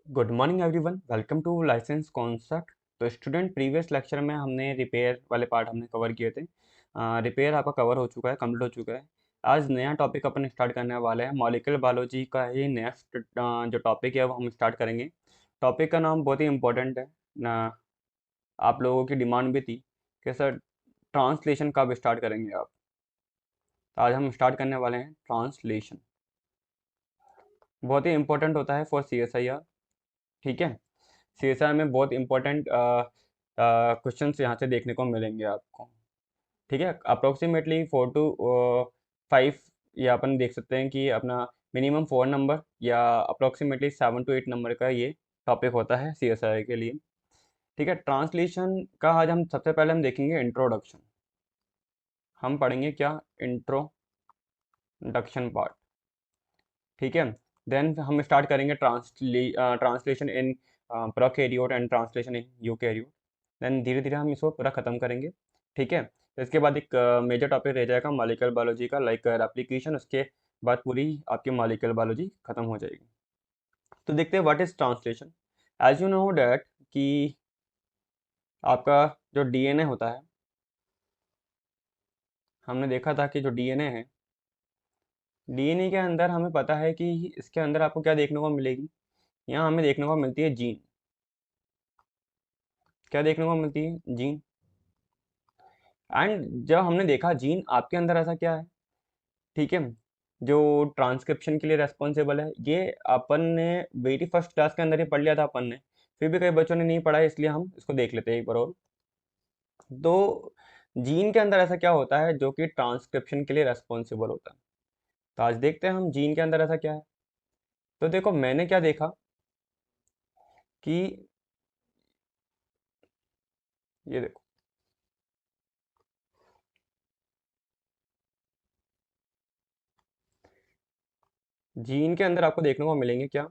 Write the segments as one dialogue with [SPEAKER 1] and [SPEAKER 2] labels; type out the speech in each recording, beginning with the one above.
[SPEAKER 1] Good morning everyone, welcome to licence concept. तो student, previous lecture में हमने repair वाले पार्ट हमने कवर किए थे। रिपेयर आपका कवर हो चुका है, कंप्लीट हो चुका है। आज नया टॉपिक अपन स्टार्ट करने वाले हैं। मॉलिक्यूलर बायोलॉजी का ही नेक्स्ट जो टॉपिक है वो हम स्टार्ट करेंगे। टॉपिक का नाम बहुत ही इंपॉर्टेंट है ना, आप लोगों की डिमांड भी थी कि सर ट्रांसलेशन कब स्टार्ट करेंगे आप। तो आज हम स्टार्ट करने वाले हैं ट्रांसलेशन। बहुत ही इंपॉर्टेंट होता है फॉर CSIR। ठीक है, CSR में बहुत इंपॉर्टेंट क्वेश्चंस यहाँ से देखने को मिलेंगे आपको। ठीक है, अप्रोक्सीमेटली 4 to 5 या अपन देख सकते हैं कि अपना मिनिमम 4 नंबर या अप्रोक्सीमेटली 7 to 8 नंबर का ये टॉपिक होता है CSR के लिए। ठीक है, ट्रांसलेशन का आज हम सबसे पहले हम देखेंगे इंट्रोडक्शन। हम पढ़ेंगे क्या, इंट्रोडक्शन पार्ट। ठीक है, देन हम स्टार्ट करेंगे translation in prokaryote and translation in eukaryote. Then धीरे धीरे हम इसको पूरा ख़त्म करेंगे। ठीक है, तो इसके बाद एक मेजर टॉपिक रह जाएगा मॉलिक्यूलर बायोलॉजी का, लाइक एप्लीकेशन। उसके बाद पूरी आपकी मॉलिक्यूलर बायोलॉजी ख़त्म हो जाएगी। तो देखते हैं what is translation. As you know that कि आपका जो DNA होता है, हमने देखा था कि जो DNA है, DNA के अंदर हमें पता है कि इसके अंदर आपको क्या देखने को मिलेगी। यहाँ हमें देखने को मिलती है जीन। क्या देखने को मिलती है, जीन। एंड जब हमने देखा जीन आपके अंदर ऐसा क्या है, ठीक है, जो ट्रांसक्रिप्शन के लिए रेस्पॉन्सिबल है, ये अपन ने वेरी फर्स्ट क्लास के अंदर ही पढ़ लिया था अपन ने। फिर भी कई बच्चों ने नहीं पढ़ा है, इसलिए हम इसको देख लेते हैं एक बार और। तो जीन के अंदर ऐसा क्या होता है जो कि ट्रांसक्रिप्शन के लिए रेस्पॉन्सिबल होता है। तो आज देखते हैं हम जीन के अंदर ऐसा क्या है। तो देखो, मैंने क्या देखा कि ये देखो, जीन के अंदर आपको देखने को मिलेंगे क्या,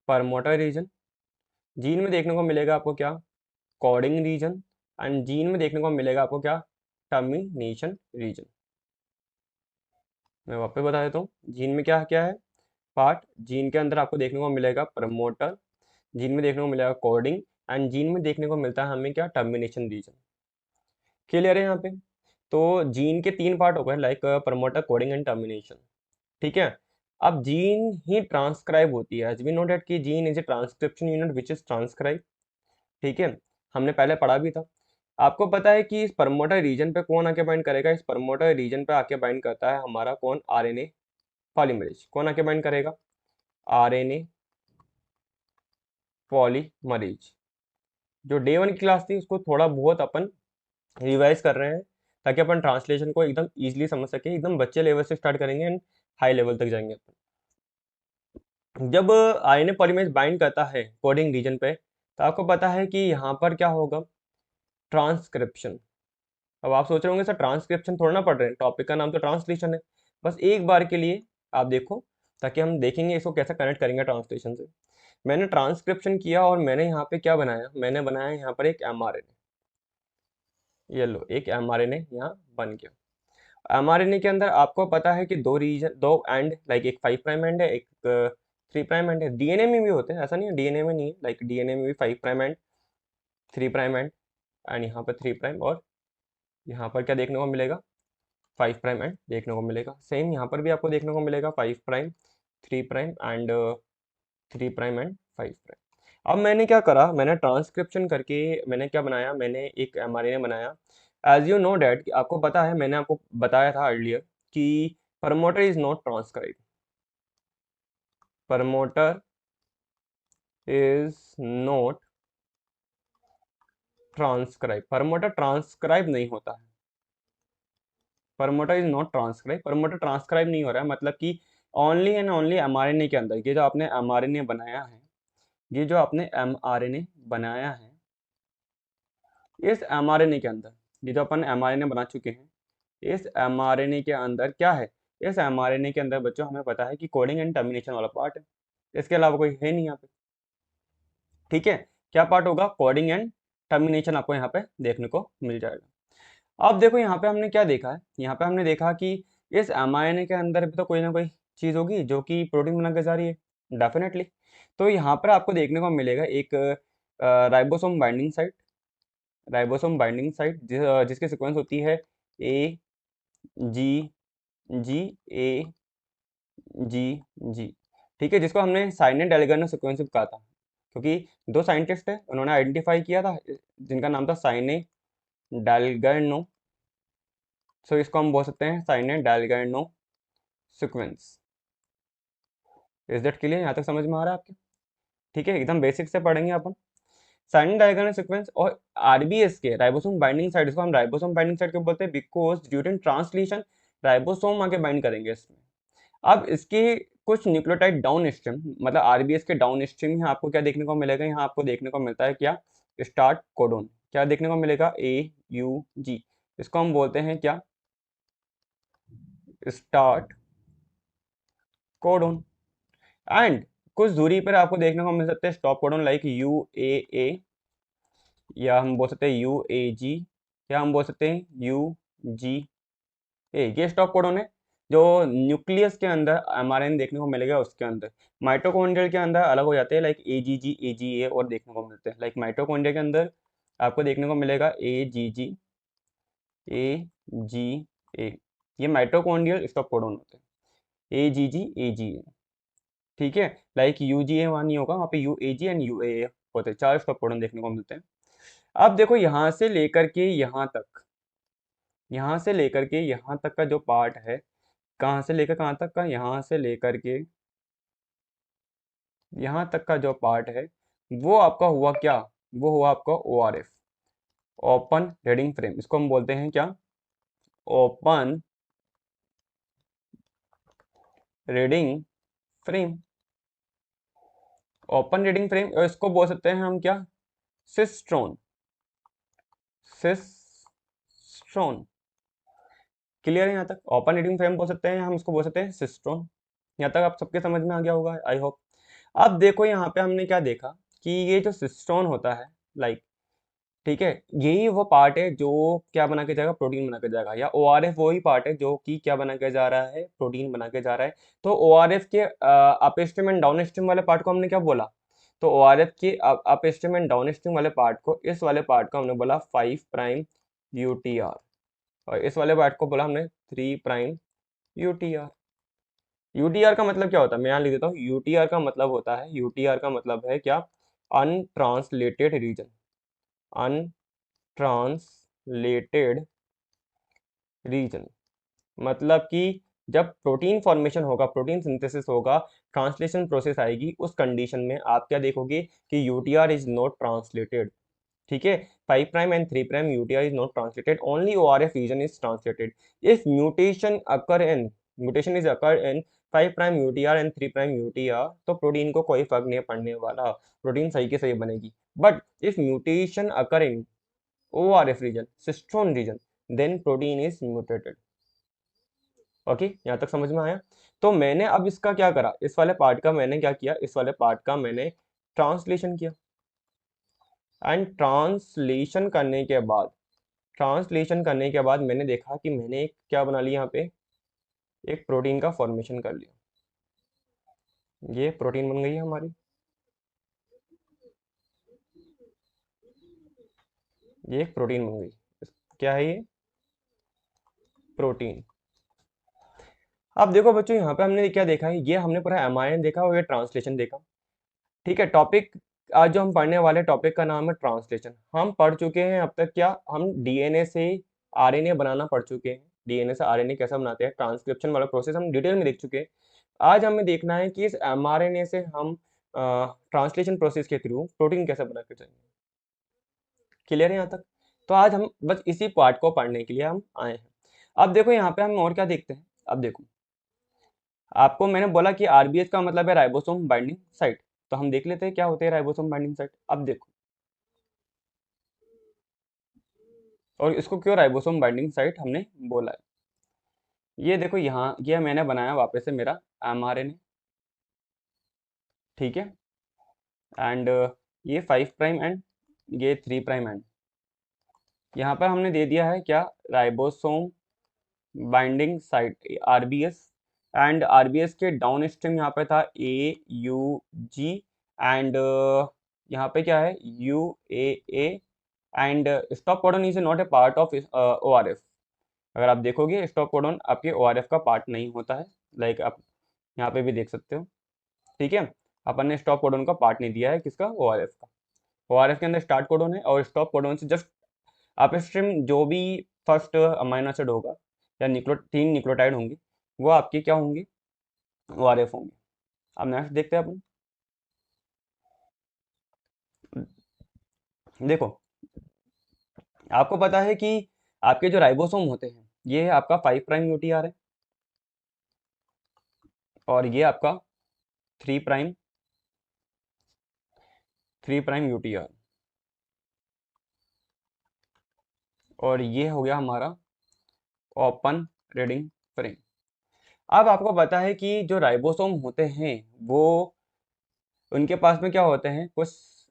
[SPEAKER 1] प्रमोटर रीजन। जीन में देखने को मिलेगा आपको क्या, कोडिंग रीजन। एंड जीन में देखने को मिलेगा आपको क्या, टर्मिनेशन रीजन। मैं वापस बता देता हूँ, जीन में क्या क्या है पार्ट। जीन के अंदर आपको देखने को मिलेगा प्रमोटर, जीन में देखने को मिलेगा कोडिंग, एंड जीन में देखने को मिलता है हमें क्या, टर्मिनेशन रीजन। क्लियर है यहाँ पे। तो जीन के 3 पार्ट हो गए, like promoter, coding and termination. ठीक है, अब जीन ही ट्रांसक्राइब होती है। एज वी नो डेट कि gene is a transcription unit which is transcribe. ठीक है, हमने पहले पढ़ा भी था। आपको पता है कि इस प्रमोटर रीजन पे कौन आके बाइंड करेगा, इस प्रमोटर रीजन पे आके बाइंड करता है हमारा कौन, RNA पॉलीमरेज। कौन आके बाइंड करेगा, RNA पॉलीमरेज। जो डे 1 की क्लास थी उसको थोड़ा बहुत अपन रिवाइज कर रहे हैं, ताकि अपन ट्रांसलेशन को एकदम इजीली समझ सके। एकदम बच्चे लेवल से स्टार्ट करेंगे एंड हाई लेवल तक जाएंगे अपन। जब RNA पॉलीमरेज बाइंड करता है कोडिंग रीजन पे, तो आपको पता है कि यहाँ पर क्या होगा, ट्रांसक्रिप्शन। अब आप सोच रहे होंगे सर ट्रांसक्रिप्शन थोड़ा ना पढ़ रहे हैं, टॉपिक का नाम तो ट्रांसलेशन है। बस एक बार के लिए आप देखो, ताकि हम देखेंगे इसको कैसे कनेक्ट करेंगे ट्रांसलेशन से। मैंने ट्रांसक्रिप्शन किया और मैंने यहाँ पे क्या बनाया, मैंने बनाया यहाँ पर एक MRNA। ये लो, एक MRNA यहाँ बन गया। MRNA के अंदर आपको पता है कि दो रीजन, दो एंड, लाइक एक 5 प्राइम एंड है, एक 3 प्राइम एंड है। DNA में भी होते हैं, ऐसा नहीं है DNA में नहीं है। लाइक DNA में भी 5 प्राइम एंड, 3 प्राइम एंड यहाँ पर 3 प्राइम, और यहाँ पर क्या देखने को मिलेगा, 5 प्राइम एंड देखने को मिलेगा। सेम यहाँ पर भी आपको देखने को मिलेगा 5 prime, 3 prime and 3 prime and 5 prime. अब मैंने क्या करा, मैंने ट्रांसक्रिप्शन करके मैंने क्या बनाया, मैंने एक MRNA बनाया। एज यू नो डैट, आपको पता है, मैंने आपको बताया था अर्लियर कि promoter is not transcribe. Promoter is not transcribe, promoter transcribe नहीं होता है। Promoter is not transcribe, promoter transcribe नहीं हो रहा है, मतलब कि ओनली एंड ओनली MRNA के अंदर, ये जो आपने MRNA बनाया है, ये जो आपने MRNA बनाया है, इस MRNA के अंदर, ये जो अपन MRNA बना चुके हैं, इस MRNA के अंदर क्या है, इस MRNA के अंदर बच्चों हमें पता है कि कोडिंग एंड टर्मिनेशन वाला पार्ट है। इसके अलावा कोई है नहीं यहाँ पे। ठीक है, क्या पार्ट होगा, कोडिंग एंड टर्मिनेशन आपको यहाँ पे देखने को मिल जाएगा। अब देखो यहाँ पे हमने क्या देखा है, यहाँ पे हमने देखा कि इस MRNA के अंदर भी तो कोई ना कोई चीज़ होगी जो कि प्रोटीन बना के जा रही है, डेफिनेटली। तो यहाँ पर आपको देखने को मिलेगा एक राइबोसोम बाइंडिंग साइट, जिसकी सीक्वेंस होती है ए जी जी ए जी जी। ठीक है, जिसको हमने साइनेट डायगोनल सीक्वेंस कहा था, क्योंकि दो साइंटिस्ट है, उन्होंने आइडेंटिफाई किया था जिनका नाम था साइने डायगोनो। सो इसको हम बोल सकते हैं Shine Dalgarno sequence. Is that clear? यहाँ तक समझ में आ रहा है आपके? ठीक है, एकदम बेसिक से पढ़ेंगे अपन। साइनेट डायगोनल सीक्वेंस और आरबीएस के राइबोसोम बाइंडिंग साइट, इसको हम राइबोसोम बाइंडिंग साइट क्यों बोलते हैं? बिकॉज ड्यूरिंग ट्रांसलेशन राइबोसोम आके बाइंड करेंगे इसमें। अब इसके कुछ न्यूक्लियोटाइड डाउन स्ट्रीम, मतलब आरबीएस के डाउन स्ट्रीम यहाँ आपको क्या देखने को मिलेगा? यहाँ आपको देखने को मिलता है क्या? Start codon. क्या देखने को मिलेगा? AUG। इसको हम बोलते हैं क्या? Start codon. एंड कुछ दूरी पर आपको देखने को मिल सकते हैं स्टॉप कोडोन, लाइक UAA, या हम बोल सकते हैं UAG, या हम बोल सकते हैं UGA। ये स्टॉप कोडोन है जो न्यूक्लियस के अंदर mRNA देखने को मिलेगा उसके अंदर। माइटोकॉन्ड्रियल के अंदर अलग हो जाते हैं, लाइक AGG AGA और देखने को मिलते हैं। लाइक माइटोकॉन्ड्रिया के अंदर आपको देखने को मिलेगा AGG AGA। ये माइटोकॉन्ड्रियल स्टॉप कोडोन होते हैं, AGG AGA। ठीक है, लाइक UGA वहाँ नहीं होगा, वहाँ पे UAG एंड UAA होते हैं। चार स्टॉप कोडोन देखने को मिलते हैं। अब देखो यहाँ से लेकर के यहाँ तक, यहाँ से लेकर के यहाँ तक का जो पार्ट है, कहाँ से लेकर कहाँ तक का? यहाँ से लेकर के यहाँ तक का जो पार्ट है, वो आपका हुआ क्या? वो हुआ आपका ORF, ओपन रीडिंग फ्रेम। इसको हम बोलते हैं क्या? Open reading frame. Open reading frame, और इसको बोल सकते हैं हम क्या? सिस्ट्रोन। सिस्ट्रोन। क्लियर है यहाँ तक? ओपन रीडिंग फ्रेम बोल सकते हैं, हम इसको बोल सकते हैं सिस्ट्रोन। यहाँ तक आप सबके समझ में आ गया होगा, आई होप। अब देखो यहाँ पे हमने क्या देखा कि ये जो सिस्टोन होता है, लाइक, ठीक है, यही वो पार्ट है जो क्या बना के जाएगा? प्रोटीन बना के जाएगा। या ORF वही पार्ट है जो कि क्या बना के जा रहा है? प्रोटीन बना के जा रहा है। तो ORF के अपस्ट्रीम एंड डाउनस्ट्रीम वाले पार्ट को हमने क्या बोला? तो ORF के अपस्ट्रीम एंड डाउनस्ट्रीम वाले पार्ट को, इस वाले पार्ट को हमने बोला 5 प्राइम UTR, और इस वाले पार्ट को बोला हमने 3 प्राइम UTR। यूटीआर का मतलब क्या होता है? मैं यहाँ लिख देता हूँ। यूटीआर का मतलब होता है, यूटीआर का मतलब है क्या? Untranslated region. अनट्रांसलेटेड रीजन मतलब कि जब प्रोटीन फॉर्मेशन होगा, प्रोटीन सिंथेसिस होगा, ट्रांसलेशन प्रोसेस आएगी, उस कंडीशन में आप क्या देखोगे कि यूटीआर इज नॉट ट्रांसलेटेड। ठीक है, 5 prime and 3 prime UTR is not translated, only ORF region is translated. If mutation is occur in 5 prime UTR and 3 prime UTR, तो प्रोटीन को कोई फर्क नहीं पड़ने वाला, प्रोटीन सही के सही बनेगी। But if mutation occur in ORF region, सिस्ट्रोन region, then protein is mutated. Okay, यहाँ तक समझ में आया? तो मैंने अब इसका क्या करा? इस वाले पार्ट का मैंने क्या किया? इस वाले पार्ट का मैंने ट्रांसलेशन किया। एंड ट्रांसलेशन करने के बाद मैंने देखा कि मैंने एक क्या बना लिया? यहाँ पे एक प्रोटीन का फॉर्मेशन कर लिया। ये प्रोटीन बन गई है हमारी। ये एक प्रोटीन बन गई। क्या है ये? प्रोटीन। अब देखो बच्चों, यहाँ पे हमने क्या देखा है? ये हमने पूरा एमआईएन देखा और ये ट्रांसलेशन देखा। ठीक है, टॉपिक आज जो हम पढ़ने वाले टॉपिक का नाम है ट्रांसलेशन। हम पढ़ चुके हैं अब तक क्या? हम डीएनए से आरएनए बनाना पढ़ चुके हैं। डीएनए से आरएनए कैसे बनाते हैं, ट्रांसक्रिप्शन वाला प्रोसेस हम डिटेल में देख चुके हैं। आज हमें देखना है कि इस एमआरएनए से हम ट्रांसलेशन प्रोसेस के थ्रू प्रोटीन कैसे बना के जाएंगे। क्लियर है यहाँ तक? तो आज हम बस इसी पार्ट को पढ़ने के लिए हम आए हैं। अब देखो यहाँ पे हम और क्या देखते हैं। अब देखो, आपको मैंने बोला कि आरबीएस का मतलब है राइबोसोम बाइंडिंग साइट। तो हम देख लेते हैं क्या होते हैं राइबोसोम बाइंडिंग साइट। अब देखो, और इसको क्यों राइबोसोम बाइंडिंग साइट हमने बोला है? ये देखो, यहाँ ये मैंने बनाया वापस से मेरा एमआरएनए। ठीक है, एंड ये 5 प्राइम एंड ये 3 प्राइम एंड, यहाँ पर हमने दे दिया है क्या? Ribosome binding site RBS. And RBS के डाउन स्ट्रीम यहाँ पे था AUG एंड यहाँ पे क्या है, UAA, and stop codon is not a part of ORF। अगर आप देखोगे स्टॉप कोडन आपके ORF का पार्ट नहीं होता है, लाइक आप यहाँ पे भी देख सकते हो। ठीक है, अपन ने स्टॉप कोडन का पार्ट नहीं दिया है, किसका, ORF का। ORF के अंदर स्टार्ट कोडन है और स्टॉप कोडन से जस्ट अपस्ट्रीम जो भी फर्स्ट अमाइनो एसिड होगा या तीन न्यूक्लियोटाइड होंगे वो आपके क्या होंगे, ORF होंगे। अब नेक्स्ट देखते हैं अपन। देखो, आपको पता है कि आपके जो राइबोसोम होते हैं ये आपका 5 प्राइम UTR है और ये आपका 3 प्राइम 3 प्राइम UTR, और ये हो गया हमारा ओपन रीडिंग फ्रेम। अब आपको पता है कि जो राइबोसोम होते हैं वो, उनके पास में क्या होते हैं, कुछ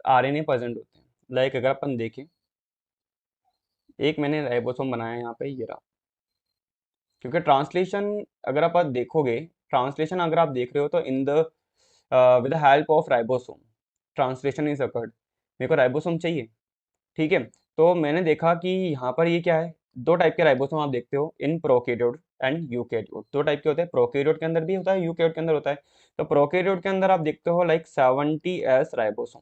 [SPEAKER 1] RNA प्रेजेंट होते हैं। लाइक अगर अपन देखें, एक मैंने राइबोसोम बनाया है यहाँ पे, ये रहा। क्योंकि ट्रांसलेशन अगर आप देखोगे, ट्रांसलेशन अगर आप देख रहे हो तो in the with the help of ribosome translation is occurred. मेरे को राइबोसोम चाहिए, ठीक है। तो मैंने देखा कि यहाँ पर ये क्या है, दो टाइप के राइबोसोम आप देखते हो इन प्रोकैरियोट एंड यूकैरियोट। दो टाइप के होते हैं, प्रोकैरियोट के अंदर भी होता है, यूकैरियोट के अंदर होता है। तो प्रोकैरियोट के अंदर आप देखते हो like 70S ribosome,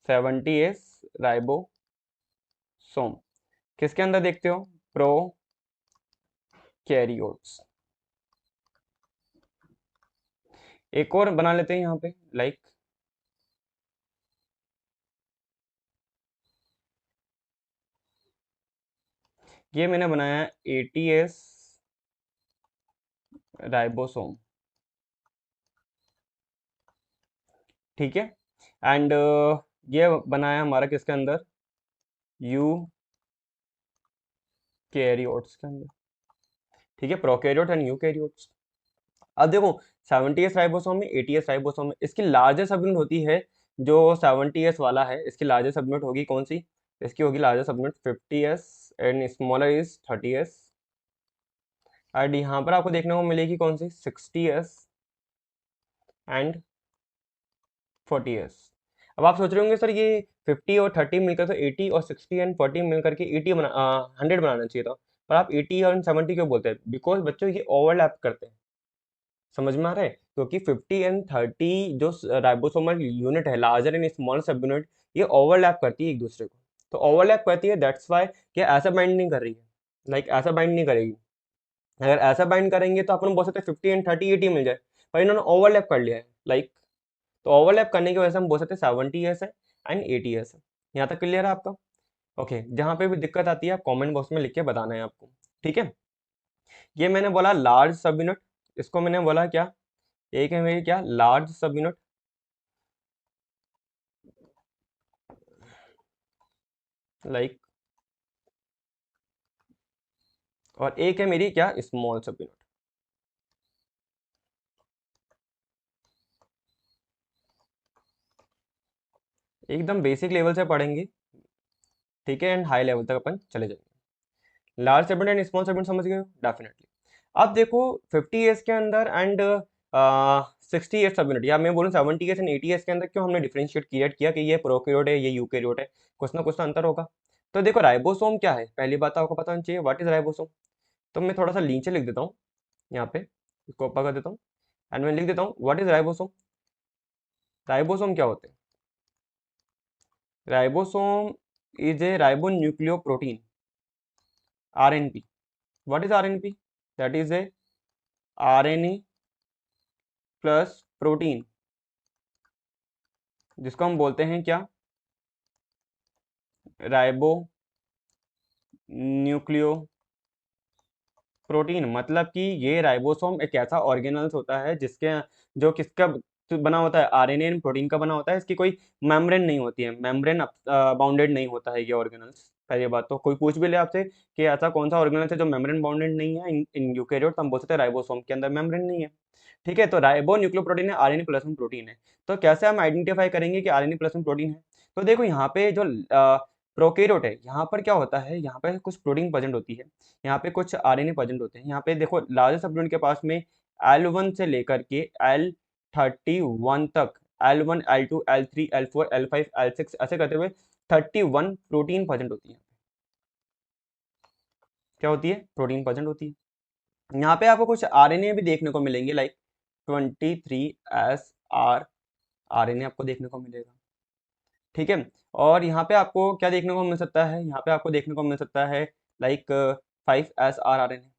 [SPEAKER 1] 70S ribosome. किसके अंदर देखते हो, प्रोकैरियोट्स। एक और बना लेते हैं यहाँ पे, लाइक ये मैंने बनाया है 80S राइबोसोम, ठीक है। एंड ये बनाया हमारा किसके अंदर, यू कैरियोट्स के अंदर, ठीक है, प्रोकैरियोट एंड यूकैरियोट्स। अब देखो 70S राइबोसोम में 80S राइबोसोम में इसकी लार्जेस्ट सबयूनिट होती है, जो 70S वाला है इसकी लार्जेस्ट सबयूनिट होगी कौन सी, इसकी होगी largest subunit 50S and smaller is 30S। And यहाँ पर आपको देखने को मिलेगी कौन सी, 60S एंड 40S। अब आप सोच रहे होंगे सर ये 50 और 30 मिलकर तो 80 और 60 एंड 40 मिलकर के 100 बनाना चाहिए था, पर आप 80 और 70 क्यों बोलते हैं, बिकॉज बच्चों ये ओवरलैप करते हैं। समझ में आ रहा है, क्योंकि 50 एंड 30 जो राइबोसोमल यूनिट है, लार्जर एंड स्मॉल सब यूनिट, ये ओवरलैप करती है एक दूसरे को। तो ओवरलैप करती है, दैट्स वाई कि ऐसा बाइंड नहीं कर रही है, लाइक ऐसा बाइंड नहीं करेगी। अगर ऐसा बाइंड करेंगे तो अपन बोल सकते हैं 50 एंड 30 80 मिल जाए, पर इन्होंने ओवरलैप कर लिया है, लाइक। तो ओवरलैप करने की वजह से हम बोल सकते हैं 70S है एंड 80S है। यहाँ तक क्लियर है आपका, ओके। जहाँ पे भी दिक्कत आती है आप कमेंट बॉक्स में लिख के बताना है आपको, ठीक है। ये मैंने बोला लार्ज सब यूनिट, इसको मैंने बोला क्या, एक है मेरी क्या, लार्ज सब यूनिट, लाइक, और एक है मेरी क्या, स्मॉल सब यूनिट। एकदम बेसिक लेवल से पढ़ेंगे, ठीक है, एंड हाई लेवल तक अपन चले जाएंगे। लार्ज सब यूनिट एंड स्मॉल सब यूनिट समझ गए हो डेफिनेटली। अब देखो 50S के अंदर एंड 60S सब यूनिट, या मैं बोलूँ 70S एंड 80S के अंदर क्यों हमने डिफरेंशिएट क्रिएट किया कि ये प्रोकैरियोट है ये यूकैरियोट है, कुछ ना कुछ तो अंतर होगा। तो देखो राइबोसोम क्या है, पहली बात तो आपको पता होनी चाहिए व्हाट इज राइबोसोम। तो मैं थोड़ा सा नीचे लिख देता हूँ, यहाँ पे इसको ऊपर कर देता हूँ एंड मैं लिख देता हूँ व्हाट इज राइबोसोम। राइबोसोम क्या होते हैं, ribosome is A ribo nucleo protein, RNP। What is RNP, that is A RNA plus protein, जिसको हम बोलते हैं क्या, राइबो न्यूक्लियो प्रोटीन। मतलब कि ये राइबोसोम एक ऐसा ऑर्गेनल्स होता है जिसके, जो किसका बना होता है, RNA एंड प्रोटीन का बना होता है। इसकी कोई मेम्ब्रेन नहीं होती है, मेम्ब्रेन बाउंडेड नहीं होता है ये ऑर्गेनल्स। पहली बात तो कोई पूछ भी ले आपसे कि ऐसा कौन सा ऑर्गेनल्स है जो मेम्ब्रेन बाउंडेड नहीं है इन यूकैरियोट, तो हम बोल सकते हैं राइबोसोम के अंदर मेम्ब्रेन नहीं है, ठीक है। तो राइबो न्यूक्लियोप्रोटीन है, RNA प्लस में प्रोटीन है। तो कैसे हम आइडेंटिफाई करेंगे कि RNA प्लस में प्रोटीन है, तो देखो यहाँ पे जो प्रोकैरियोट है यहाँ पर क्या होता है, यहाँ पे कुछ प्रोटीन प्रेजेंट होती है, यहाँ पे कुछ RNA प्रेजेंट होते हैं। यहाँ पे देखो लार्जेस्ट सब यूनिट के पास में L1 से लेकर के L31 तक L1, L2, L3, L4, L5, L6 ऐसे करते हुए 31 प्रोटीन प्रेजेंट होती है। क्या होती है? प्रोटीन प्रेजेंट होती है। यहाँ पे आपको कुछ आरएनए भी देखने को मिलेंगे, लाइक 23 आरएनए आपको देखने को मिलेगा। ठीक है। और यहाँ पे आपको क्या देखने को मिल सकता है? यहाँ पे आपको देखने को मिल सकता है लाइक 5 आरएनए।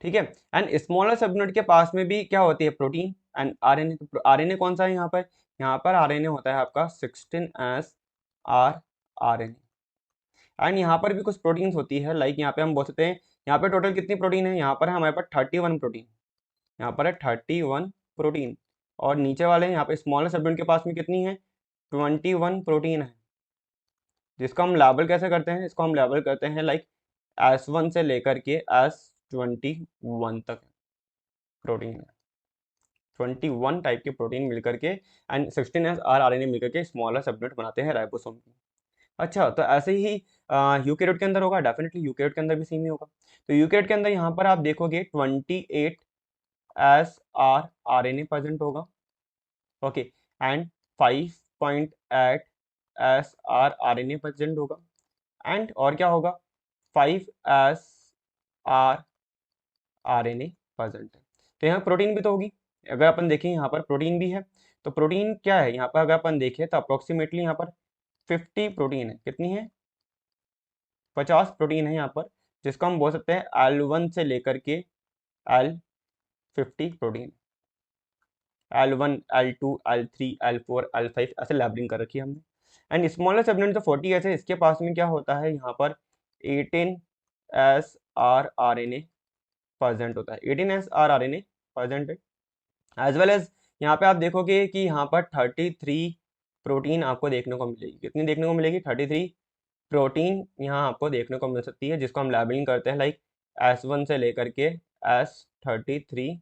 [SPEAKER 1] ठीक है। एंड स्मॉलर सबयूनिट के पास में भी क्या होती है? Protein and RNA. तो आरएनए कौन सा है यहाँ पर? यहाँ पर आरएनए होता है आपका 16S आरएनए। एंड यहाँ पर भी कुछ प्रोटीन्स होती है, लाइक यहाँ पे हम बोल सकते हैं, यहाँ पे टोटल कितनी प्रोटीन है? यहाँ पर है हमारे पास 31 प्रोटीन। यहाँ पर है 31 प्रोटीन। और नीचे वाले यहाँ पे स्मॉलर सबयूनिट के पास में कितनी है? 21 प्रोटीन है। जिसको हम लेबल कैसे करते हैं? इसको हम लेबल करते हैं लाइक S1 से लेकर के S21 तक प्रोटीन है। 21 टाइप के प्रोटीन मिलकर के एंड 16S आरएनए मिलकर के स्मॉलर सबयूनिट बनाते हैं राइबोसोम की। अच्छा, तो ऐसे ही यूकेरियोट के अंदर होगा? डेफिनेटली यूकेरियोट के अंदर भी सेम ही होगा। तो यूकेरियोट के अंदर यहाँ पर आप देखोगे 28 आरएनए प्रेजेंट होगा। ओके। एंड 5.8 आरएनए प्रेजेंट होगा। एंड और क्या होगा? 5 आरएनए प्रेजेंट है। तो यहाँ प्रोटीन भी तो होगी। अगर अपन देखें यहाँ पर प्रोटीन भी है, तो प्रोटीन क्या है यहाँ पर? अगर अपन देखें तो अप्रोक्सीमेटली यहाँ पर 50 प्रोटीन है। कितनी है? 50 प्रोटीन है यहाँ पर, जिसको हम बोल सकते हैं L1 से लेकर के L50 protein. L1, L2, L3, L4, L5 ऐसे लेबलिंग कर रखी है हमने। एंड स्मॉलेस्ट सबयूनिट जो 40 है, इसके पास में क्या होता है? यहाँ पर 18S आरएनए प्रेजेंट होता है। 18S आरएनए प्रेजेंट है। एज वेल एज यहाँ पे आप देखोगे कि यहाँ पर 33 प्रोटीन आपको देखने को मिलेगी। कितनी देखने को मिलेगी? 33 प्रोटीन यहाँ आपको देखने को मिल सकती है, जिसको हम लेबलिंग करते हैं लाइक S1 से लेकर के S33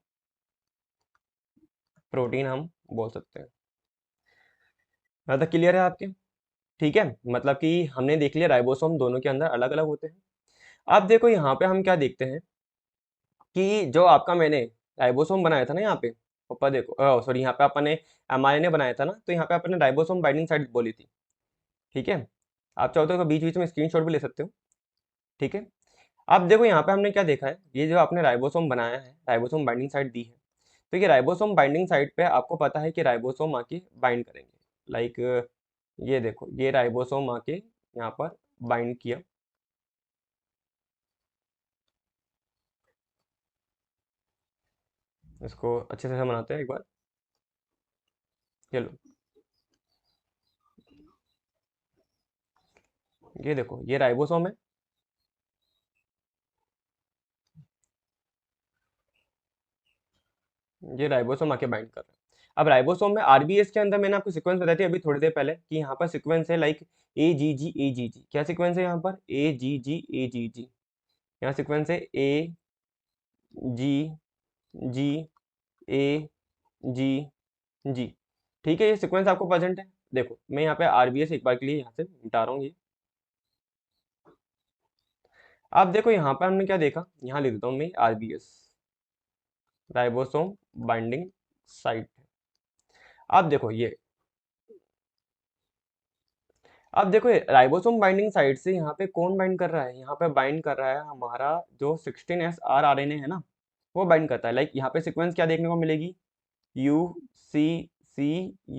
[SPEAKER 1] प्रोटीन हम बोल सकते हैं। ज़्यादा क्लियर है आपके? ठीक है। मतलब कि हमने देख लिया राइबोसोम दोनों के अंदर अलग अलग होते हैं। अब देखो यहाँ पे हम क्या देखते हैं कि जो आपका मैंने राइबोसोम बनाया था ना यहाँ पे, ऊपर देखो, सॉरी, यहाँ पे अपन ने एमआरएनए बनाया था ना, तो यहाँ पे अपन ने राइबोसोम बाइंडिंग साइट बोली थी। ठीक है। आप चाहो तो बीच बीच में स्क्रीनशॉट भी ले सकते हो। ठीक है। अब देखो यहाँ पे हमने क्या देखा है, ये जो आपने राइबोसोम बनाया है, राइबोसोम बाइंडिंग साइट दी है, तो ये राइबोसोम बाइंडिंग साइट पे आपको पता है कि राइबोसोम आके बाइंड करेंगे। लाइक ये देखो, ये राइबोसोम आके यहाँ पर बाइंड किया। इसको अच्छे से समझाते हैं एक बार। चलो, ये देखो, ये राइबोसोम है। ये राइबोसोम आके बाइंड कर रहा है। अब राइबोसोम में आरबीएस के अंदर मैंने आपको सीक्वेंस बताई थी अभी थोड़ी देर पहले कि यहाँ पर सीक्वेंस है लाइक AGG। क्या सीक्वेंस है यहाँ पर? AGG। यहाँ सीक्वेंस है AGG AGG। ठीक है, ये सीक्वेंस आपको प्रेजेंट है। देखो मैं यहाँ पे आरबीएस एक बार के लिए यहाँ से मिटा रहा हूँ ये। अब देखो यहाँ पर हमने क्या देखा, यहाँ लिख देता हूँ मैं आरबीएस, राइबोसोम बाइंडिंग साइट। अब देखो ये, अब देखो राइबोसोम बाइंडिंग साइट से यहाँ पे कौन बाइंड कर रहा है? यहाँ पे बाइंड कर रहा है हमारा जो 16S आरएनए है ना, वो बाइंड करता है। लाइक यहाँ पे सीक्वेंस क्या देखने को मिलेगी? UCC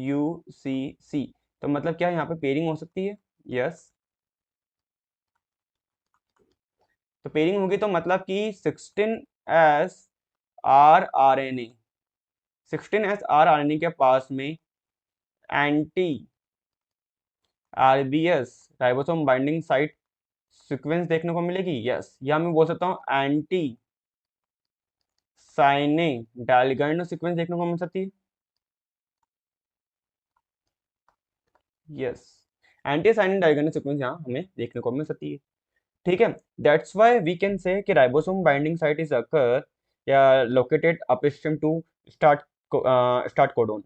[SPEAKER 1] UCC। तो मतलब क्या यहाँ पे पेयरिंग हो सकती है? यस। तो पेयरिंग होगी तो मतलब कि 16S आरएनए, 16S आरएनए के पास में anti RBS ribosome binding site sequence देखने को मिलेगी। यस, या मैं बोल सकता हूँ एंटी साइनिंग डायलिगैंड सीक्वेंस देखने को मिल सकती है। यस, एंटी साइनिंग डायलिगैंड सीक्वेंस यहाँ हमें देखने को मिल सकती है। ठीक है। That's why we can say कि ribosome binding site is occur या located upstream to start start codon.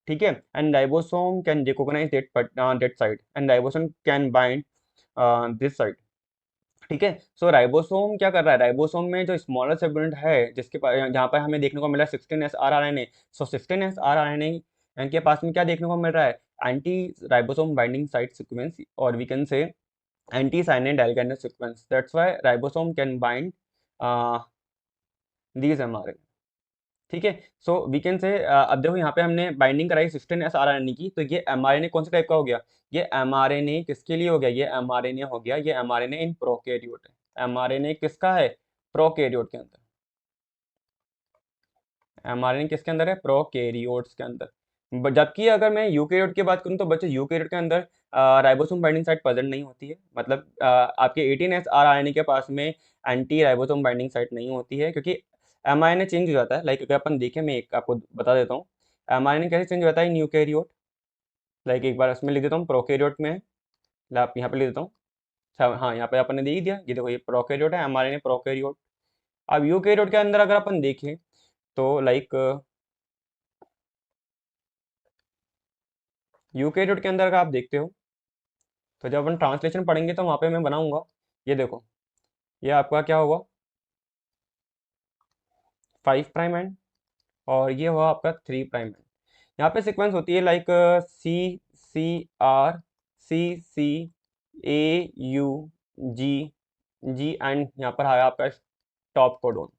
[SPEAKER 1] ठीक है। And ribosome can recognise that site and ribosome can bind this site. ठीक है। सो राइबोसोम क्या कर रहा है, राइबोसोम में जो स्मॉलर सेगमेंट है जिसके पास, जहाँ पर हमें देखने को मिला 16 SrRNA। सो 16 SrRNA के पास में क्या देखने को मिल रहा है, anti ribosome binding site sequence, और we can say anti Shine डाइगोनल sequence, that's why ribosome can bind these mRNA। ठीक है। सो वी कैन से, अब देखो यहाँ पे हमने बाइंडिंग कराई 16 SrRNA की, तो ये mRNA कौन से टाइप का हो गया, ये mRNA किसके लिए हो गया, ये mRNA हो गया, ये mRNA इन प्रोकैरियोट है। mRNA किसका है, प्रोकैरियोट के अंदर। mRNA किसके अंदर है, प्रोकैरियोट्स के अंदर। जबकि अगर मैं यूकैरियोट की बात करूँ तो बच्चे यूकैरियोट के अंदर राइबोसोम बाइंडिंग साइट प्रेजेंट नहीं होती है, मतलब आपके 18 SrRNA के पास में एंटी राइबोसोम बाइंडिंग साइट नहीं होती है, क्योंकि mRNA चेंज हो जाता है। लाइक अगर अपन देखें, मैं एक आपको बता देता हूँ mRNA कैसे चेंज हो जाता है इन यूकैरियोट। लाइक एक बार उसमें लिख देता हूँ, प्रोकैरियोट में है, आप यहाँ पे लिख देता हूँ। अच्छा, हाँ यहाँ पे अपन ने दे ही दिया, ये देखो ये प्रोकैरियोट है, mRNA प्रोकैरियोट। अब यूकैरियोट के अंदर अगर अपन देखें तो लाइक यूकैरियोट के अंदर अगर आप देखते हो तो जब अपन ट्रांसलेशन पढ़ेंगे तो वहाँ पे मैं बनाऊंगा, ये देखो, ये आपका क्या होगा, 5' और ये हुआ आपका 3'। यहाँ पे सीक्वेंस होती है like CCR CC AU G and यहाँ पर आया आपका स्टॉप कोडोन।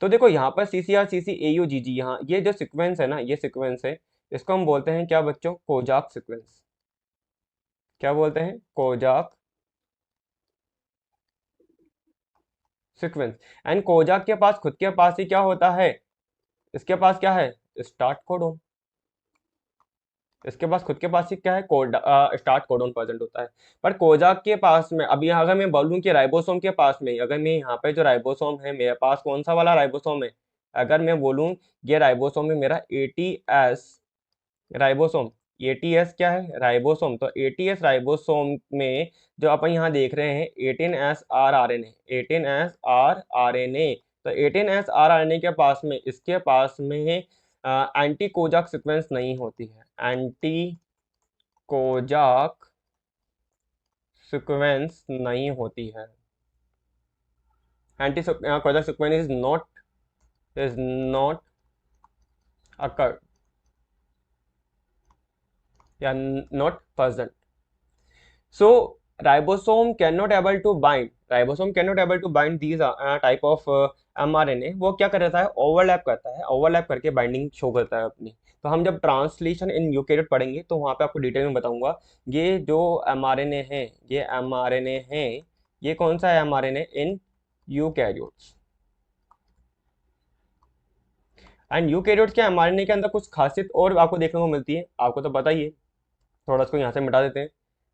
[SPEAKER 1] तो देखो यहाँ पर CCR CC AU GG, यहाँ ये जो सीक्वेंस है ना, ये सीक्वेंस है, इसको हम बोलते हैं क्या बच्चों, कोजाक सीक्वेंस। क्या बोलते हैं, कोजाक सीक्वेंस। एंड कोजाक के पास खुद के पास ही क्या होता है, इसके पास क्या है, स्टार्ट कोडोन। इसके पास खुद के पास ही क्या है, कोड स्टार्ट कोडोन प्रेजेंट होता है। पर कोजाक के पास में, अभी अगर मैं बोलूं कि राइबोसोम के पास में, अगर मैं यहाँ पे जो राइबोसोम है मेरे पास कौन सा वाला राइबोसोम है, अगर मैं बोलूं ये राइबोसोम है मेरा ATS राइबोसोम। एटीएस क्या है, राइबोसोम। तो एटीएस राइबोसोम में जो अपन यहाँ देख रहे हैं 18 SrRNA, 18 SrRNA। तो 18 SrRNA के पास में, इसके पास में एंटी कोजाक सीक्वेंस नहीं होती है, एंटी कोजाक सीक्वेंस नहीं होती है। Anti Kozak sequence is not occur या not present. So ribosome cannot able to bind these type of mRNA। वो क्या कर रहा है, ओवरलैप करता है, ओवरलैप करके बाइंडिंग शो करता है अपनी। तो हम जब ट्रांसलेशन इन यूकैरियोट पढ़ेंगे तो वहाँ पे आपको डिटेल में बताऊंगा, ये जो mRNA है, ये mRNA है, ये कौन सा है mRNA in eukaryotes. And eukaryotes के mRNA के अंदर कुछ खासियत और आपको देखने को मिलती है, आपको तो पता ही है। थोड़ा इसको यहाँ से मिटा देते हैं।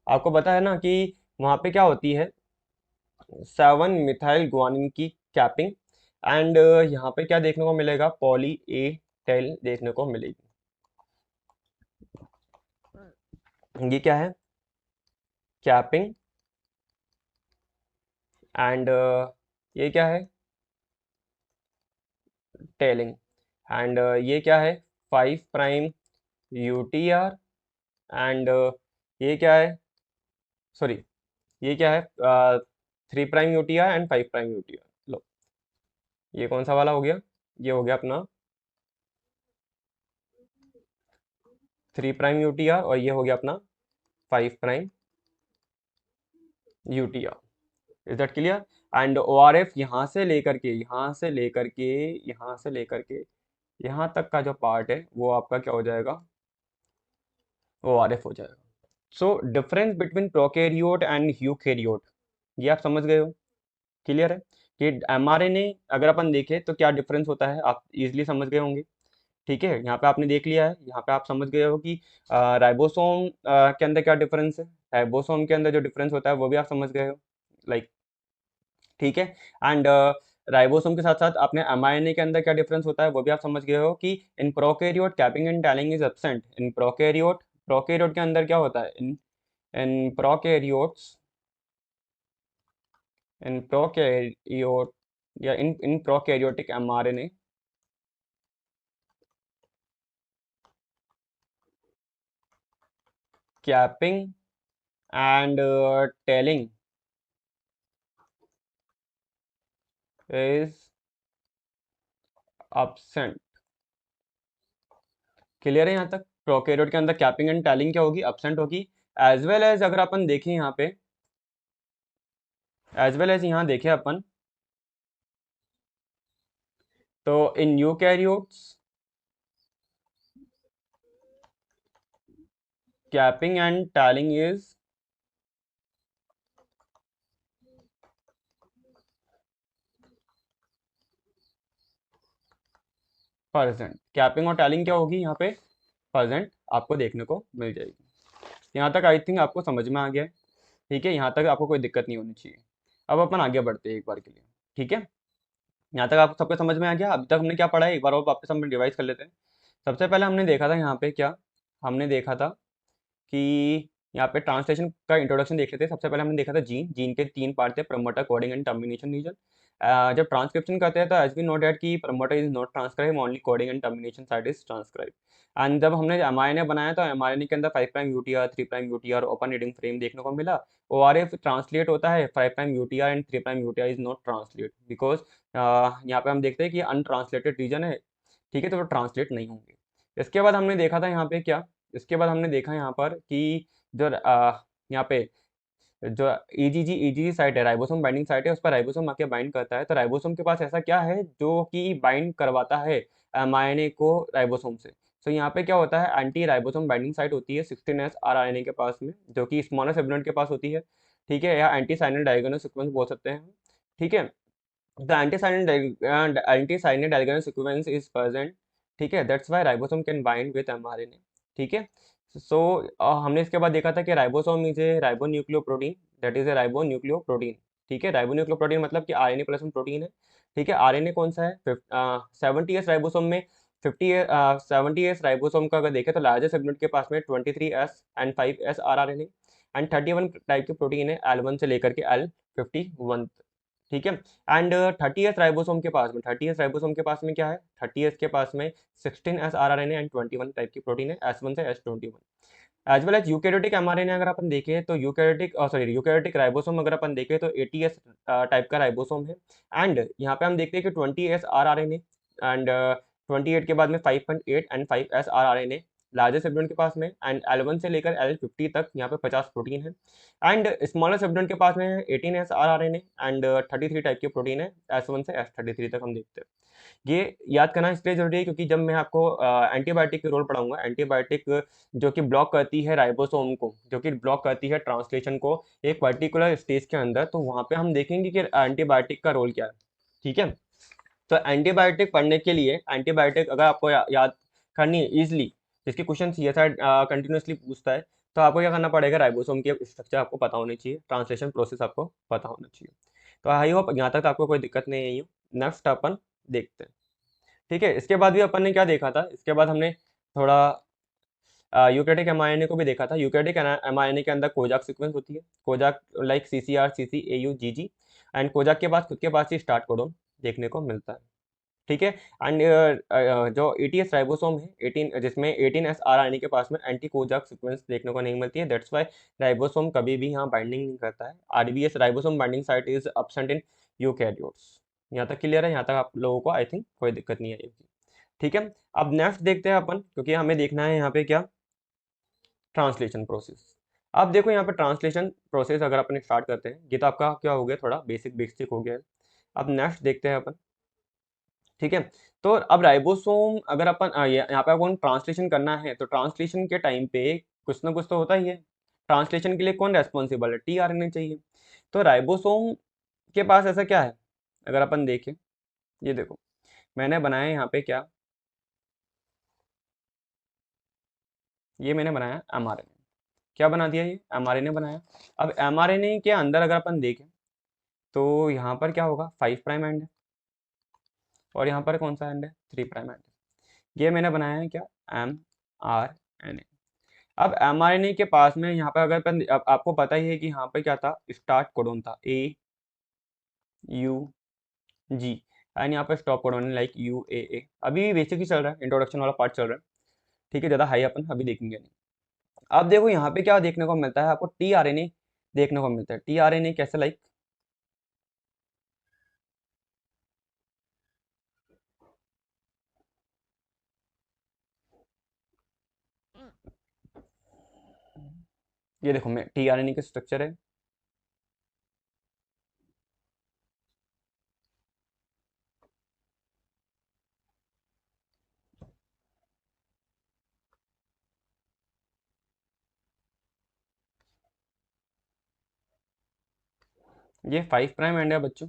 [SPEAKER 1] आपको पता है ना कि वहाँ पे क्या होती है, 7 मिथाइल गुआनिन की कैपिंग। एंड यहाँ पे क्या देखने को मिलेगा, पॉली ए टेल देखने को मिलेगी। ये क्या है, कैपिंग। एंड ये क्या है, टेलिंग। एंड ये क्या है, 5' UTR। एंड ये क्या है, सॉरी, ये क्या है, 3' UTR एंड 5' UTR। लो, ये कौन सा वाला हो गया, ये हो गया अपना 3' UTR, और ये हो गया अपना 5' UTR। Is that clear. And ORF यहाँ से लेकर के, यहाँ से लेकर के, यहाँ से लेकर के यहाँ तक का जो पार्ट है वो आपका क्या हो जाएगा, ORF हो जाएगा। So difference between prokaryote and eukaryote, ये आप समझ गए हो, क्लियर है कि mRNA अगर अपन देखें तो क्या डिफरेंस होता है, आप इजीली समझ गए होंगे। ठीक है, यहाँ पे आपने देख लिया है, यहाँ पे आप समझ गए हो कि राइबोसोम के अंदर क्या डिफरेंस है, राइबोसोम के अंदर जो डिफरेंस होता है वो भी आप समझ गए हो। लाइक ठीक है। एंड राइबोसोम के साथ साथ आपने एमआरएनए के अंदर क्या डिफरेंस होता है वो भी आप समझ गए हो कि in prokaryote capping and telling is absent. In prokaryote, prokaryote के अंदर क्या होता है, इन प्रोकैरियोट्स, इन प्रोकैरियोट या इन prokaryotic mRNA capping and telling is absent। Clear है यहाँ तक? प्रोकैरियोट के अंदर कैपिंग एंड टैलिंग क्या होगी? absent होगी। एज वेल एज अगर अपन देखें यहाँ पे, एज वेल एज यहाँ देखें अपन, तो in eukaryotes capping and टैलिंग is present. Capping और टैलिंग क्या होगी यहाँ पे? प्रेजेंट आपको देखने को मिल जाएगी। यहाँ तक आई थिंक आपको समझ में आ गया है। ठीक है, यहाँ तक आपको कोई दिक्कत नहीं होनी चाहिए। अब अपन आगे बढ़ते हैं एक बार के लिए। ठीक है, यहाँ तक आपको सबको समझ में आ गया? अभी तक हमने क्या पढ़ा है एक बार और वापस हम रिवाइज कर लेते हैं। सबसे पहले हमने देखा था यहाँ पे क्या, हमने देखा था कि यहाँ पे ट्रांसलेशन का इंट्रोडक्शन देख लेते हैं। सबसे पहले हमने देखा था जीन। जीन के 3 पार्ट थे, promoter, coding and termination region. जब ट्रांसक्रिप्शन करते हैं तो एज वी नो डेट कि promoter is not transcribe, only coding and termination side is transcribe. And जब हमने एमआरएनए बनाया तो एमआरएनए के अंदर 5 prime UTR, 3 prime UTR, open reading frame देखने को मिला। ओआरएफ ट्रांसलेट होता है, 5 prime UTR and 3 prime UTR is not translate because यहाँ पे हम देखते हैं कि अनट्रांसलेटेड रीजन है। ठीक है, तो वो ट्रांसलेट नहीं होंगे। इसके बाद हमने देखा था यहाँ पे क्या, इसके बाद हमने देखा यहाँ पर कि जो यहाँ पे जो ईजीजी साइट है, राइबोसोम बाइंडिंग साइट है, उस पर राइबोसोम आके बाइंड करता है। तो राइबोसोम के पास ऐसा क्या है जो कि बाइंड करवाता है एमआरएनए को राइबोसोम से? तो यहाँ पे क्या होता है, एंटी राइबोसोम बाइंडिंग साइट होती है 16S आरआरएनए के पास में, जो कि स्मॉलेस्ट सेगमेंट के पास होती है। ठीक है, या एंटी साइनल डायगोनल सीक्वेंस बोल सकते हैं। ठीक है, द एंटी साइनल डायगोनल सीक्वेंस इज प्रेजेंट। ठीक है, that's why ribosome can bind with mRNA. ठीक है, सो हमने इसके बाद देखा था कि ribosome is a ribonucleoprotein, that is a ribonucleoprotein. ठीक है, राइबोन्यूक्लियोप्रोटीन मतलब कि आरएनए प्लस प्रोटीन है। ठीक है, आरएनए कौन सा है? 70S राइबोसोम में 70S राइबोसोम का अगर देखें तो लार्जेस्ट सेगमेंट के पास में 23S and 5S rRNA and 31 type की प्रोटीन है, L1 से लेकर के L51। ठीक है, एंड 30S राइबोसोम के पास में, 30S राइबोसोम के पास में क्या है? 30S के पास में 16S आरआरएनए एंड 21 टाइप की प्रोटीन है, S1 से S21। As well as eukaryotic mRNA अगर अपन देखें तो यूकैरियोटिक सॉरी यूकैरियोटिक राइबोसोम अगर अपन देखें तो 80S टाइप का राइबोसोम है। एंड यहाँ पे हम देखते हैं कि 20S आरआरएनए एंड 28 के बाद में 5.8 and 5S rRNA largest segment के पास में, एंड L1 से लेकर L50 तक यहाँ पे 50 प्रोटीन है। एंड स्मॉलर सेगमेंट के पास में 18S आरआरएनए एंड 33 टाइप की प्रोटीन है, S1 से S33 तक हम देखते हैं। ये याद करना इसलिए जरूरी है क्योंकि जब मैं आपको एंटीबायोटिक के रोल पढ़ाऊंगा, एंटीबायोटिक जो कि ब्लॉक करती है राइबोसोम को, जो कि ब्लॉक करती है ट्रांसलेशन को एक पर्टिकुलर स्टेज के अंदर, तो वहां पे हम देखेंगे कि एंटीबायोटिक का रोल क्या है। ठीक है, तो एंटीबायोटिक पढ़ने के लिए, एंटीबायोटिक अगर आपको याद करनी है इजिली, जिसके क्वेश्चन सीएसआर कंटिन्यूसली पूछता है, तो आपको क्या करना पड़ेगा? राइबोसोम के स्ट्रक्चर आपको पता होनी चाहिए, ट्रांसलेशन प्रोसेस आपको पता होना चाहिए। तो आई होप यहाँ तक आपको कोई दिक्कत नहीं आई हो। नेक्स्ट अपन देखते हैं। ठीक है, इसके बाद भी अपन ने क्या देखा था, इसके बाद हमने थोड़ा यूकैरियोटिक एमआरएनए को भी देखा था। यूकैरियोटिक एमआरएनए के अंदर कोजाक सीक्वेंस होती है, Kozak like CCR, CCAU, GG, and Kozak के पास खुद के पास ही स्टार्ट कोडोन देखने को मिलता है। ठीक है, एंड जो 80S राइबोसोम है 18, जिसमें 18S आरआरएनए के पास में एंटी कोजाक सीक्वेंस देखने को नहीं मिलती है, दैट्स व्हाई राइबोसोम कभी भी यहाँ बाइंडिंग नहीं करता है। RBS ribosome binding site is absent in eukaryotes. यहाँ तक क्लियर है? यहाँ तक आप लोगों को आई थिंक कोई दिक्कत नहीं आएगी। ठीक है, अब नेक्स्ट देखते हैं अपन, क्योंकि हमें देखना है यहाँ पे क्या, ट्रांसलेशन प्रोसेस। अब देखो यहाँ पे ट्रांसलेशन प्रोसेस अगर अपन स्टार्ट करते हैं, ये तो आपका क्या हो गया, थोड़ा बेसिक बेसिक हो गया है। अब नेक्स्ट देखते हैं अपन। ठीक है, तो अब राइबोसोम अगर अपन यहाँ पे अपन ट्रांसलेशन करना है, तो ट्रांसलेशन के टाइम पे कुछ ना कुछ तो होता ही है। ट्रांसलेशन के लिए कौन रेस्पॉन्सिबल है? टीआरएनए चाहिए। तो राइबोसोम के पास ऐसा क्या है अगर अपन देखें, ये देखो मैंने बनाया यहाँ पे क्या, ये मैंने बनाया एमआरएनए। क्या बना दिया? ये एमआरएनए बनाया। अब एमआरएनए के अंदर अगर अपन देखें तो यहाँ पर क्या होगा, 5 प्राइम एंड है, और यहाँ पर कौन सा एंड है? 3 प्राइम एंड है। ये मैंने बनाया है क्या, mRNA। अब mRNA के पास में यहाँ पर अगर अपन आपको पता ही है कि यहाँ पे क्या था, स्टार्ट कोडोन था AUG, एंड यहाँ पर स्टॉप कोडोन लाइक UAA। अभी बेसिक ही चल रहा है, इंट्रोडक्शन वाला पार्ट चल रहा है। ठीक है, ज़्यादा हाई अपन अभी देखेंगे नहीं। अब देखो यहाँ पे क्या देखने को मिलता है आपको, टीआरएनए देखने को मिलता है। टीआरएनए कैसे, लाइक ये देखो मैं टीआरएनए का स्ट्रक्चर है। ये 5 प्राइम एंड है बच्चों।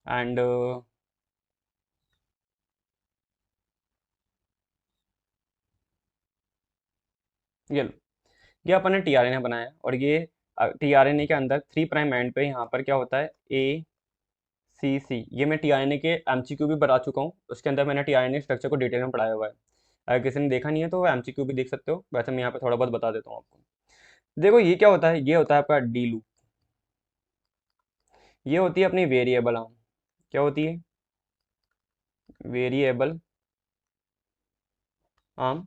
[SPEAKER 1] एंड ये लो, ये अपन ने टीआरएनए बनाया और ये टीआरएनए के अंदर 3 प्राइम एंड पे यहाँ पर क्या होता है, ACC। ये मैं टीआरएनए के एमसीक्यू भी बता चुका हूँ, उसके अंदर मैंने टीआरएनए स्ट्रक्चर को डिटेल में पढ़ाया हुआ है। अगर किसी ने देखा नहीं है तो एमसीक्यू भी देख सकते हो, वैसे मैं यहाँ पे थोड़ा बहुत बता देता हूँ आपको। देखो ये क्या होता है, ये होता है आपका डी लूप। ये होती है अपनी वेरिएबल आर्म। क्या होती है, variable arm.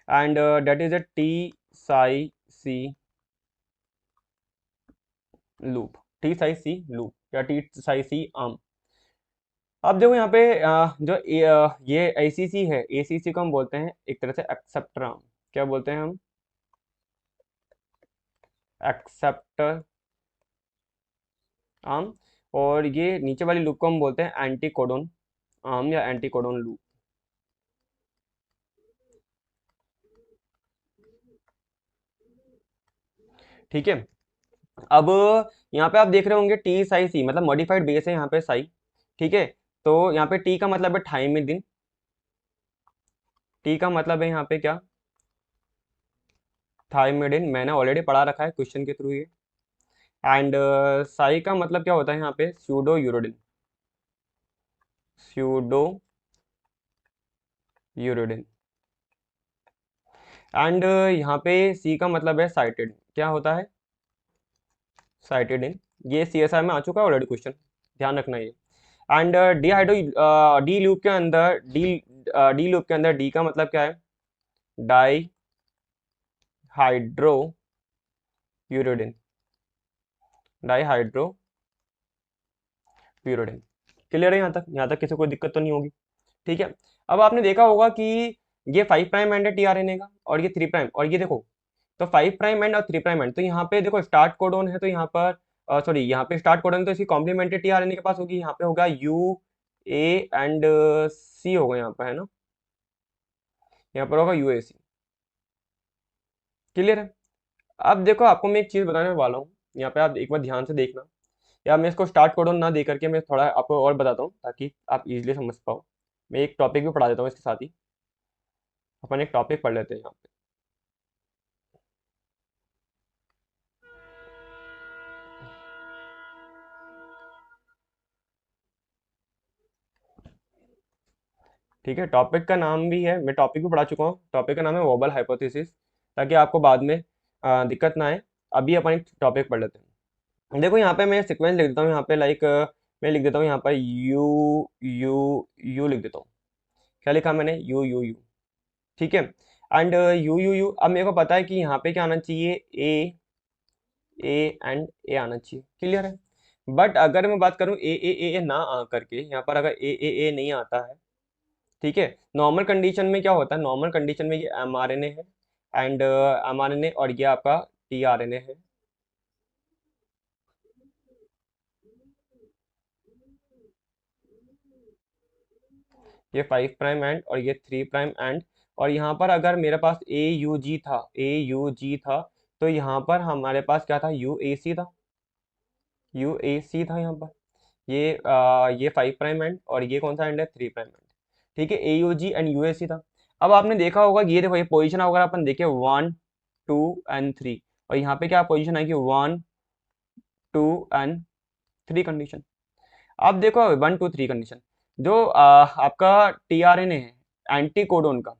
[SPEAKER 1] And that is a T psi C loop, T psi C loop या टी साई सी आर्म। अब देखो यहाँ पे ये ACC है, ACC को हम बोलते हैं एक तरह से एक्सेप्टर आर्म। क्या बोलते हैं हम, एक्सेप्टर आर्म। और ये नीचे वाली लूप को हम बोलते हैं एंटी कोडोन आर्म या एंटी कोडोन लूप। ठीक है। अब यहाँ पे आप देख रहे होंगे टी साई सी मतलब मॉडिफाइड बेस है यहाँ पे साई। ठीक है। तो यहाँ पे टी का मतलब है टाइम में दिन। टी का मतलब है यहाँ पे क्या, थाइमिडिन, मैंने ऑलरेडी पढ़ा रखा है क्वेश्चन के थ्रू ये। एंड साई का मतलब क्या होता है यहाँ पे, स्यूडो यूरोडिन, स्यूडो यूरोडिन। एंड यहाँ पे सी का मतलब है साइटेड। क्या होता है, साइटेड इन। ये CSI में आ चुका है ऑलरेडी क्वेश्चन, ध्यान रखना ये। एंड डी लूप के अंदर डी लूप के अंदर डी का मतलब क्या है, dihydrouridine, dihydrouridine. Clear है यहाँ तक, यहाँ तक किसी को दिक्कत तो नहीं होगी। ठीक है। अब आपने देखा होगा कि ये 5 प्राइम एंड है टीआरएनए का, और ये 3 प्राइम, और ये देखो तो 5 प्राइम एंड और 3 प्राइम एंड। तो यहाँ पे देखो स्टार्ट कोडोन है, तो यहाँ पर सॉरी यहाँ पे स्टार्ट कोडोन तो इसकी कॉम्प्लीमेंट्री टीआरएनए के पास होगी, यहाँ पे होगा UA एंड C होगा यहाँ पर, है ना, यहाँ पर होगा UAC। क्लियर है। अब देखो आपको मैं एक चीज बताने वाला हूँ, यहाँ पे आप एक बार ध्यान से देखना, या मैं इसको स्टार्ट कोडोन ना दे करके मैं थोड़ा आपको और बताता हूँ ताकि आप इजीली समझ पाओ। मैं एक टॉपिक भी पढ़ा देता हूँ इसके साथ ही, अपन एक टॉपिक पढ़ लेते हैं यहाँ पे। ठीक है, टॉपिक का नाम भी है, मैं टॉपिक भी पढ़ा चुका हूँ, टॉपिक का नाम है वोबल हाइपोथेसिस, ताकि आपको बाद में दिक्कत ना आए। अभी अपन एक टॉपिक पढ़ लेते हैं। देखो यहाँ पे मैं सीक्वेंस लिख देता हूँ, यहाँ पे लाइक मैं लिख देता हूँ यहाँ पर यू यू यू लिख देता हूँ। क्या लिखा मैंने, यू यू यू। ठीक है। एंड यू यू यू, अब मेरे को पता है कि यहाँ पे क्या आना चाहिए, ए एंड ए आना चाहिए। क्लियर है। बट अगर मैं बात करूँ ए ना आ करके, यहाँ पर अगर ए नहीं आता है, ठीक है, नॉर्मल कंडीशन में क्या होता है, नॉर्मल कंडीशन में ये mRNA है, एंड mRNA, और ये आपका tRNA है। ये 5 प्राइम एंड और ये 3 प्राइम एंड। और यहाँ पर अगर मेरे पास AUG था तो यहाँ पर हमारे पास क्या था, UAC था, UAC था यहाँ पर। ये 5 प्राइम एंड और ये कौन सा एंड है, 3 प्राइम एंड। ठीक है, AUG एंड UAC था। अब आपने देखा होगा, ये देखो ये पोजीशन अगर अपन देखें 1 2 एंड 3, और यहाँ पे क्या पोजीशन आएगी, 1 2 एंड 3 कंडीशन। अब देखो 1 2 3 कंडीशन, जो आपका tRNA है एंटी कोडोन का,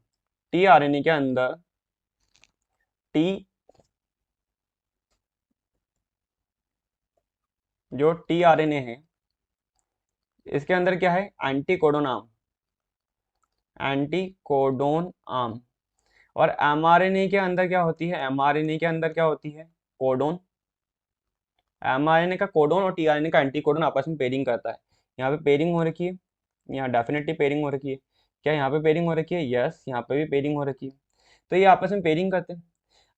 [SPEAKER 1] tRNA के अंदर टी जो tRNA है इसके अंदर क्या है, anti codon arm, anti codon arm. और mRNA के अंदर क्या होती है, mRNA के अंदर क्या होती है, कोडोन। mRNA का कोडोन और tRNA का एंटी कोडोन आपस में पेयरिंग करता है। यहाँ पे पेयरिंग हो रखी है, यहाँ डेफिनेटली पेयरिंग हो रखी है। क्या यहाँ पे पेयरिंग हो रखी है, यस यहाँ पे भी पेयरिंग हो रखी है। तो ये आपस में पेयरिंग करते हैं।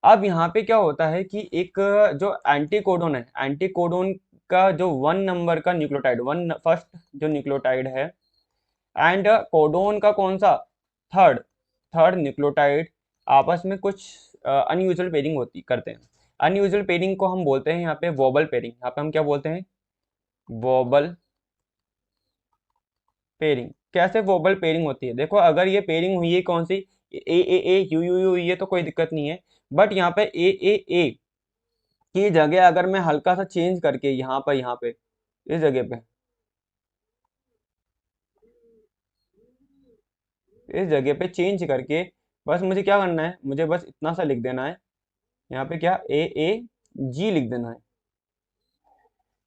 [SPEAKER 1] अब यहाँ पे क्या होता है कि एक जो एंटी कोडोन है, एंटी कोडोन का जो 1 नंबर का न्यूक्लियोटाइड, वन फर्स्ट जो न्यूक्लियोटाइड है, एंड कोडोन का कौन सा, थर्ड थर्ड न्यूक्लियोटाइड, आपस में कुछ अनयूजुअल पेयरिंग होती करते हैं। अनयूजुअल पेयरिंग को हम बोलते हैं यहाँ पे वोबल पेयरिंग। यहाँ पे हम क्या बोलते हैं, वोबल पेयरिंग। कैसे वोबल पेयरिंग होती है, देखो अगर ये पेयरिंग हुई है कौन सी, ए यू यू यू हुई है तो कोई दिक्कत नहीं है। बट यहाँ पे ए की जगह अगर मैं हल्का सा चेंज करके यहाँ पे इस जगह पे, इस जगह पे चेंज करके, बस मुझे क्या करना है, मुझे बस इतना सा लिख देना है, यहाँ पे क्या ए जी लिख देना है।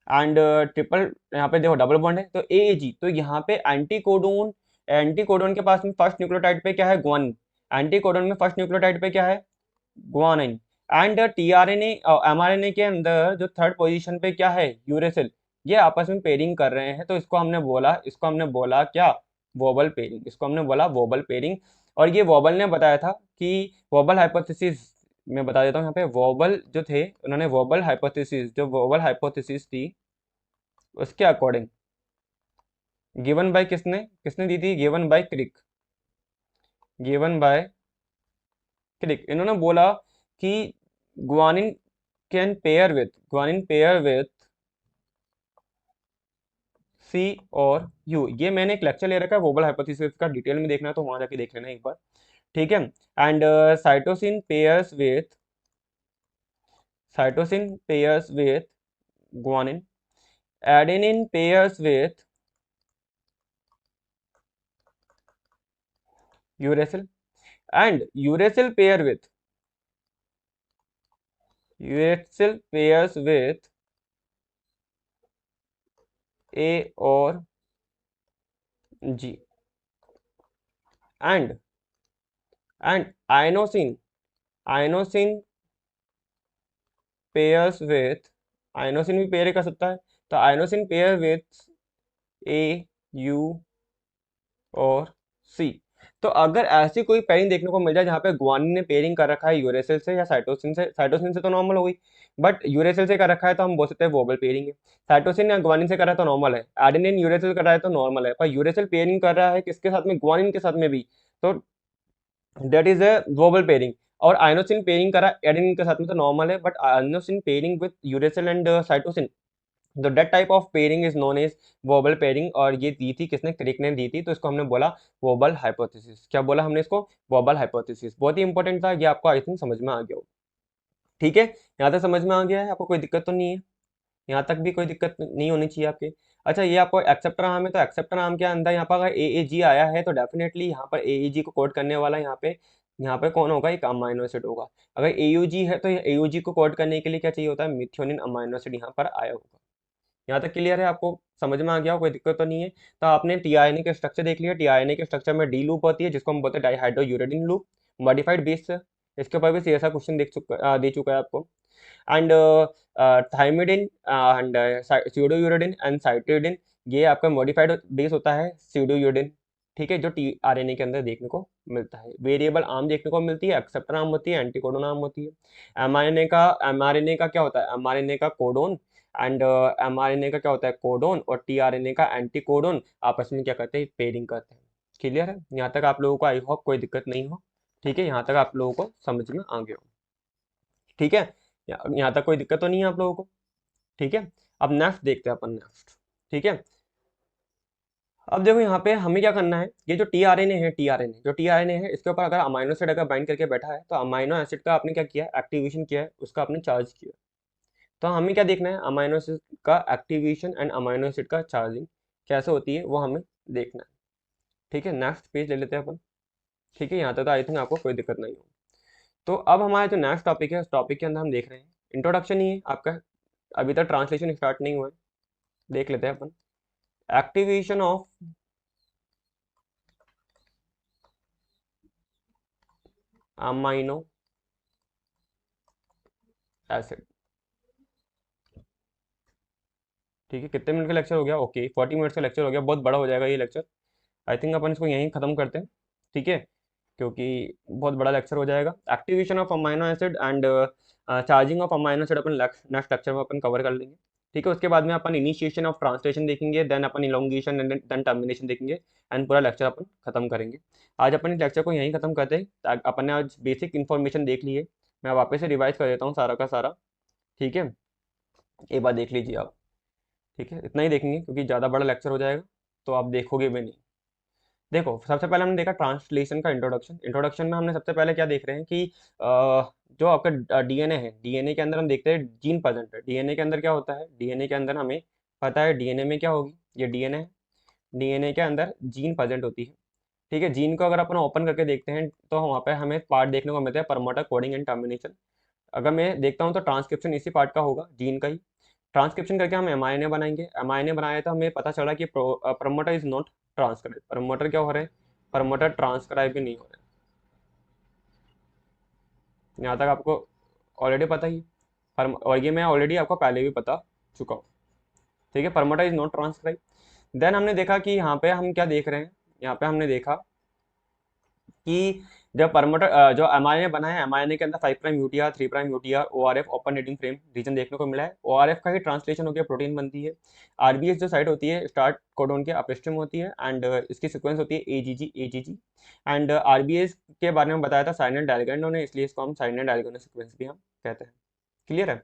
[SPEAKER 1] एंड ट्रिपल, यहाँ पे देखो डबल बॉन्ड है तो ए जी, तो यहाँ पे एंटी कोडोन, एंटी कोडोन के पास में फर्स्ट न्यूक्लियोटाइड पे क्या है, ग्वानिन। एंटी कोडोन में फर्स्ट न्यूक्लियोटाइड पे क्या है, ग्वानिन। एंड टीआरएनए एमआरएनए के अंदर जो थर्ड पोजीशन पे क्या है, यूरेसिल। ये आपस में पेयरिंग कर रहे हैं, तो इसको हमने बोला क्या, वोबल पेयरिंग। इसको हमने बोला वोबल पेयरिंग। और ये वोबल ने बताया था कि वोबल हाइपोथेसिस, मैं बता देता हूँ यहाँ पे, वोबल जो थे उन्होंने वोबल हाइपोथेसिस, जो वोबल हाइपोथेसिस थी उसके अकॉर्डिंग, गिवन बाय किसने किसने दी थी, given by Crick, given by Crick. इन्होंने बोला कि guanine guanine pair with C और यू। ये मैंने एक लेक्चर ले रखा है वोबल हाइपोथेसिस का, डिटेल में देखना है तो वहां जाके देख लेना एक बार, ठीक है। And cytosine pairs with guanine, adenine pairs with uracil, and uracil pairs with A और G. And inosine, inosine pairs with, inosine भी पेयर कर सकता है, तो inosine pair with A U और सी। तो अगर ऐसी कोई पेयरिंग देखने को मिल जाए जहाँ पे ग्वानिन ने पेयरिंग कर रखा है यूरेसिल से या साइटोसिन से, साइटोसिन से तो नॉर्मल हो गई, बट यूरेसिल से कर रखा है तो हम बोल सकते हैं वोबल पेयरिंग है। साइटोसिन या ग्वानिन से कर रहा है तो नॉर्मल है, एडेनिन यूरेसिल कर रहा है तो नॉर्मल है, पर यूरेसिल पेयरिंग कर रहा है किसके साथ में, ग्वानिन के साथ में भी, तो that is a wobble pairing. और आइनोसिन पेयरिंग करा एडेनिन के साथ में तो नॉर्मल है, but inosine pairing with uracil and cytosine, तो that type of pairing is known as wobble pairing. और ये दी थी किसने, क्रिक ने दी थी, तो इसको हमने बोला वोबल हाइपोथेसिस। क्या बोला हमने इसको, वोबल हाइपोथेसिस। बहुत ही इंपॉर्टेंट था ये, आपको आई थिंक समझ में आ गया हो, ठीक है। यहाँ तक समझ में आ गया है, आपको कोई दिक्कत तो नहीं है, यहाँ तक भी कोई दिक्कत नहीं होनी चाहिए आपके। अच्छा, ये आपको एक्सेप्टर आर्म है, तो एक्सेप्टर आर्म के अंदर यहाँ पर अगर ए जी आया है तो डेफिनेटली यहाँ पर ए जी को कोड करने वाला यहाँ पे कौन होगा, एक अमाइनो एसिड होगा। अगर ए यू जी है तो ए यू जी को कोड करने के लिए क्या चाहिए होता है, मिथ्योनिन अमाइनो एसिड यहाँ पर आया होगा। यहाँ तक क्लियर है, आपको समझ में आ गया हो, कोई दिक्कत तो नहीं है। तो आपने टीआरएनए के स्ट्रक्चर देख लिया, टीआरएनए के स्ट्रक्चर में डी लूप होती है जिसको हम बोलते हैं डाइहाइड्रोयूरेडिन लूप, मॉडिफाइड बेस से। इसके ऊपर भी सीएसआर क्वेश्चन दे चुका है आपको। एंड थाइमिडिन एंड स्यूडोयूरेडिन एंड साइटोइडिन, ये आपका मॉडिफाइड बेस होता है स्यूडोयूरेडिन, ठीक है, जो टीआरएनए के अंदर देखने को मिलता है। वेरिएबल आर्म देखने को मिलती है, एक्सेप्टर आर्म होती है, एंटीकोडोन आर्म होती है। एमआरएनए का क्या होता है, एमआरएनए का कोडोन, एंड एमआरएनए का क्या होता है, कोडोन, और टीआरएनए का एंटीकोडोन आपस में क्या करते हैं, पेयरिंग करते हैं। क्लियर है, यहाँ तक आप लोगों को आई होप कोई दिक्कत नहीं हो, ठीक है, यहाँ तक आप लोगों को समझ में आ गया हो, ठीक है। यहाँ तक कोई दिक्कत तो नहीं है आप लोगों को, ठीक है। अब नेक्स्ट देखते हैं अपन, नेक्स्ट, ठीक है। अब देखो यहाँ पे हमें क्या करना है, ये जो टीआरएनए है इसके ऊपर अगर अमाइनो एसिड अगर बाइंड करके बैठा है तो अमाइनो एसिड का आपने क्या किया, एक्टिवेशन किया है, उसका आपने चार्ज किया। तो हमें क्या देखना है, अमाइनो एसिड का एक्टिवेशन एंड अमाइनो एसिड का चार्जिंग कैसे होती है वो हमें देखना है, ठीक है। नेक्स्ट पेज ले लेते हैं अपन, ठीक है, यहाँ तक तो आई थिंक आपको कोई दिक्कत नहीं हो। तो अब हमारा जो नेक्स्ट टॉपिक है, उस टॉपिक के अंदर हम देख रहे हैं इंट्रोडक्शन ही है आपका, अभी तक ट्रांसलेशन स्टार्ट नहीं हुआ है, देख लेते हैं अपन। एक्टिवेशन ऑफ अमाइनो एसिड, ठीक है। कितने मिनट का लेक्चर हो गया, ओके 40 मिनट्स का लेक्चर हो गया, बहुत बड़ा हो जाएगा ये लेक्चर। आई थिंक अपन इसको यहीं ख़त्म करते हैं, ठीक है, क्योंकि बहुत बड़ा लेक्चर हो जाएगा। Activation of amino acid and charging of amino acid upon next lecture में अपन कवर कर लेंगे। ठीक है, उसके बाद में अपन इनिशिएशन ऑफ ट्रांसलेशन देखेंगे, देन अपन इलोंगेशन एंड देन टर्मिनेशन देखेंगे, एंड पूरा लेक्चर अपन खत्म करेंगे। आज अपन इस लेक्चर को यहीं खत्म करते हैं। अपन ने आज बेसिक इन्फॉर्मेशन देख ली है, मैं वापस से रिवाइज कर देता हूँ सारा का सारा। ठीक है, एक बार देख लीजिए आप। ठीक है, इतना ही देखेंगे क्योंकि ज़्यादा बड़ा लेक्चर हो जाएगा तो आप देखोगे भी नहीं। देखो, सबसे पहले हमने देखा ट्रांसलेशन का इंट्रोडक्शन। इंट्रोडक्शन में हमने सबसे पहले क्या देख रहे हैं कि जो आपका डीएनए है, डीएनए के अंदर हम देखते हैं जीन प्रेजेंट है। डीएनए के अंदर क्या होता है, डीएनए के अंदर हमें पता है डीएनए में क्या होगी, ये डीएनए है, डीएनए के अंदर जीन प्रेजेंट होती है। ठीक है, जीन को अगर अपन ओपन करके देखते हैं तो वहाँ पे हमें पार्ट देखने को मिलता है प्रमोटर, कोडिंग एंड टर्मिनेशन। अगर मैं देखता हूँ तो ट्रांसक्रिप्शन इसी पार्ट का होगा, जीन का ही। ट्रांसक्रिप्शन करके हम एमआरएनए बनाएंगे, एमआरएनए बनाया तो हमें पता चला कि promoter is not transcribe. Promoter क्या हो रहे हैं, प्रमोटर ट्रांसक्राइब भी नहीं हो रहे। यहाँ तक आपको ऑलरेडी पता ही और ये मैं ऑलरेडी आपको पहले भी बता चुका हूँ। ठीक है, promoter is not transcribe. Then हमने देखा कि यहाँ पे हम क्या देख रहे हैं, यहाँ पे हमने देखा कि जब प्रमोटर जो एमआरएनए बना है, एमआरएनए के अंदर 5 prime UTR, 3 prime UTR, ORF open reading frame region देखने को मिला है। ओआरएफ का ही ट्रांसलेशन होकर प्रोटीन बनती है। आरबीएस जो साइट होती है स्टार्ट कोडोन के अपस्ट्रीम होती है, एंड इसकी सीक्वेंस होती है एजीजी एजीजी। एंड आरबीएस के बारे में बताया था साइनेड डायगोनल ने, इसलिए इसको हम साइनेड डायगोनल सीक्वेंस भी हम कहते हैं। क्लियर है।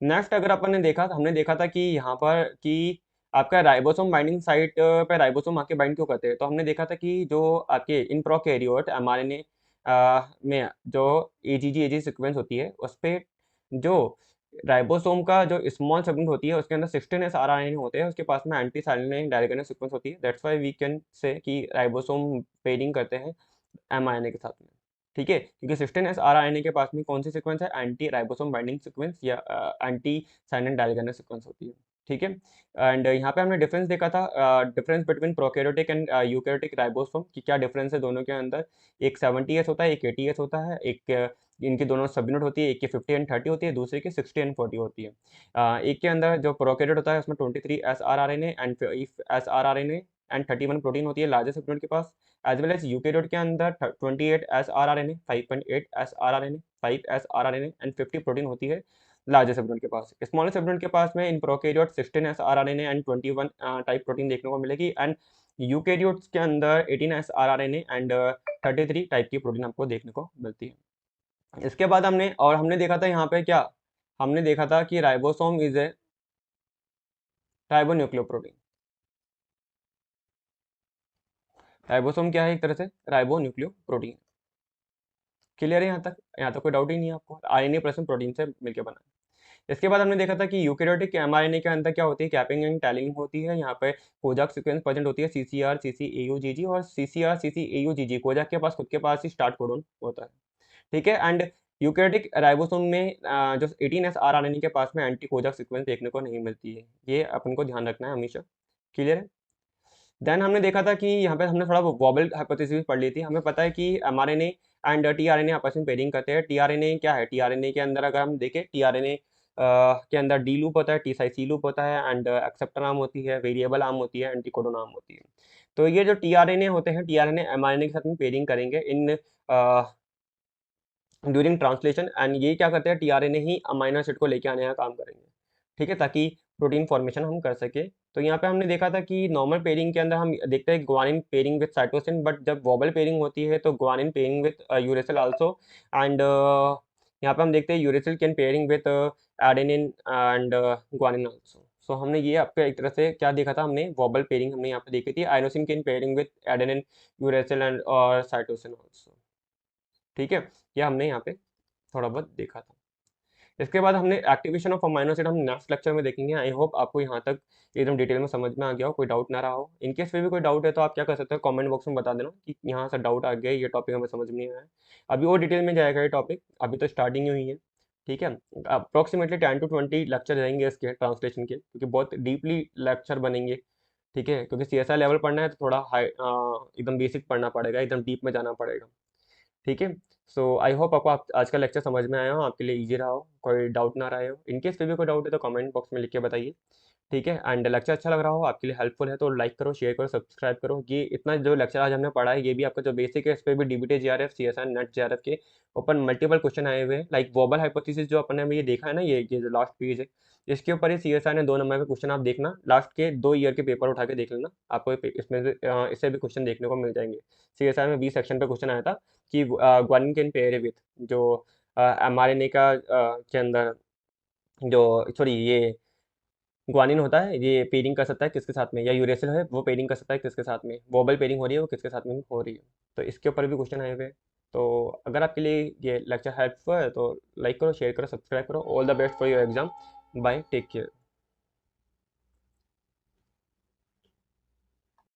[SPEAKER 1] नेक्स्ट अगर अपन ने देखा, हमने देखा था कि यहाँ पर कि आपका राइबोसोम बाइंडिंग साइट पे राइबोसोम आके बाइंड क्यों करते हैं, तो हमने देखा था कि जो आपके इन प्रोकैरियोट एमआरएनए में जो एजीजी एजी सीक्वेंस होती है उस पे जो राइबोसोम का जो स्मॉल सेगमेंट होती है उसके अंदर 16 एस आर आर होते हैं, उसके पास में एंटी साइलिन डायगोनल सीक्वेंस होती है। That's why we can say कि राइबोसोम पेयरिंग करते हैं एमआरएनए के साथ में। ठीक है, क्योंकि 16 एस आरआरएनए के पास में कौन सी सीक्वेंस है, एंटी राइबोसोम बाइंडिंग सीक्वेंस या एंटी साइनिन डायगोनल सीक्वेंस होती है। ठीक है, एंड यहाँ पे हमने डिफरेंस देखा था, difference between prokaryotic and eukaryotic ribosome की क्या डिफरेंस है दोनों के अंदर। एक 70s होता है, एक 80s होता है, एक इनकी दोनों सब यूनिट होती है, एक की 50 एंड 30 होती है, दूसरे की 60 एंड 40 होती है। एक के अंदर जो प्रोकैरियोट होता है उसमें 23 S R R N A and S R R N A and 31 protein होती है लार्जेस्ट सब यूनिट के पास। एज वेल एज यूकैरियोट के अंदर 28 S R R N A, 5.8 S R R N A, 5 S R R N A and 50 protein होती है largest subunit के पास। Smallest सब यूनिट के पास में in prokaryote 16 S R R N A and 21 type protein देखने को मिलेगी, एंड यूकैरियोट्स के अंदर 18 S R R N A and 33 type की प्रोटीन आपको देखने को मिलती है। इसके बाद हमने देखा था यहाँ पे क्या, हमने देखा था कि ribosome is a ribonucleoprotein. Ribosome क्या है, एक तरह से राइबोन्यूक्लियोप्रोटीन। क्लियर है यहाँ तक कोई डाउट ही नहीं है आपको, आरएनए प्लस प्रोटीन से मिलकर बना है। इसके बाद हमने देखा था कि यूकैरियोटिक एमआरएनए के अंदर क्या होती है, कैपिंग एंड टैलिंग होती है। यहाँ पे कोजाक सीक्वेंस प्रेजेंट होती है, सीसीआर सीसीएयूजीजी और सीसीआर सीसीएयूजीजी। कोजाक के पास खुद के पास ही स्टार्ट कोडोन होता है। ठीक है, एंड यूकैरियोटिक राइबोसोम में जो 18S आरआरएनए के पास में एंटी कोजाक सीक्वेंस देखने को नहीं मिलती है, ये अपन को ध्यान रखना है हमेशा। क्लियर है। देन हमने देखा था कि यहाँ पे हमने थोड़ा वॉबल हाइपोथेसिस पढ़ ली थी। हमें पता है कि एमआरएनए एंड टीआरएनए आपस में पेयरिंग करते हैं। टीआरएनए क्या है, टीआरएनए के अंदर अगर हम देखें, टीआरएनए के अंदर डी लूप होता है, टी साई सी लूप होता है, एंड एक्सेप्टर आर्म होती है, वेरिएबल आर्म होती है, एंटीकोडोन आर्म होती है। तो ये जो टीआरएनए होते हैं, टीआरएनए एमआरएनए के साथ में पेयरिंग करेंगे इन ड्यूरिंग ट्रांसलेशन, एंड ये क्या करते हैं, टीआरएनए ही अमाइनो एसिड को लेके आने का काम करेंगे। ठीक है, ताकि प्रोटीन फॉर्मेशन हम कर सके। तो यहाँ पे हमने देखा था कि नॉर्मल पेयरिंग के अंदर हम देखते हैं guanine pairing with cytosine, but जब वॉबल पेयरिंग होती है तो guanine pairing with uracil also, and यहाँ पे हम देखते हैं uracil can pairing with adenine and guanine also. So हमने ये आपको एक तरह से क्या देखा था, हमने वॉबल पेयरिंग हमने यहाँ पे देखी थी, inosine can pairing with adenine, uracil and और साइटोसिन आल्सो। ठीक है, ये हमने यहाँ पे थोड़ा बहुत देखा था। इसके बाद हमने एक्टिवेशन ऑफ अमाइनो एसिड हम नेक्स्ट लेक्चर में देखेंगे। आई होप आपको यहाँ तक एकदम डिटेल में समझ में आ गया हो, कोई डाउट ना रहा हो। इनकेस फिर भी कोई डाउट है तो आप क्या कर सकते हो, कमेंट बॉक्स में बता देना कि यहाँ से डाउट आ गया, ये टॉपिक हमें समझ में नहीं आया है। अभी और डिटेल में जाएगा ये टॉपिक, अभी तो स्टार्टिंग ही हुई है। ठीक है, अप्रोक्सीमेटली 10 to 20 लेक्चर रहेंगे इसके ट्रांसलेशन के, क्योंकि बहुत डीपली लेक्चर बनेंगे। ठीक है, क्योंकि सीएसआई लेवल पढ़ना है तो थोड़ा हाई एकदम बेसिक पढ़ना पड़ेगा, एकदम डीप में जाना पड़ेगा। ठीक है, सो आई होप आपको आज का लेक्चर समझ में आया हो, आपके लिए इजी रहा हो, कोई डाउट ना रहा हो। इनकेस फिर भी कोई डाउट है तो कमेंट बॉक्स में लिख के बताइए। ठीक है। एंड लेक्चर अच्छा लग रहा हो, आपके लिए हेल्पफुल है, तो लाइक करो, शेयर करो, सब्सक्राइब करो। ये इतना जो लेक्चर आज हमने पढ़ा है, ये भी आपका जो बेसिक है, इस पर भी DBT GRF, CSR, net GRF के ऊपर मल्टीपल क्वेश्चन आए हुए हैं। लाइक वोबल हाइपोथेसिस जो अपन ने अभी ये देखा है ना, ये जो लास्ट पेज है, इसके ऊपर ही सीएसआर ने 2 नंबर के क्वेश्चन आप देखना, लास्ट के 2 ईयर के पेपर उठा के देख लेना, आपको इसमें से इससे भी क्वेश्चन देखने को मिल जाएंगे। सीएसआर में बी सेक्शन पे क्वेश्चन आया था कि ग्वानिन कैन पेयर विथ, जो एमआरएनए का के अंदर जो, सॉरी, ये ग्वानिन होता है, ये पेयरिंग कर सकता है किसके साथ में, या यूरेसिल है वो पेयरिंग कर सकता है किसके साथ में, वोबल पेयरिंग हो रही है वो किसके साथ में हो रही है। तो इसके ऊपर भी क्वेश्चन आए हुए हैं। तो अगर आपके लिए ये लेक्चर हेल्पफुल है तो लाइक करो, शेयर करो, सब्सक्राइब करो। All the best for your exam. Bye, take care.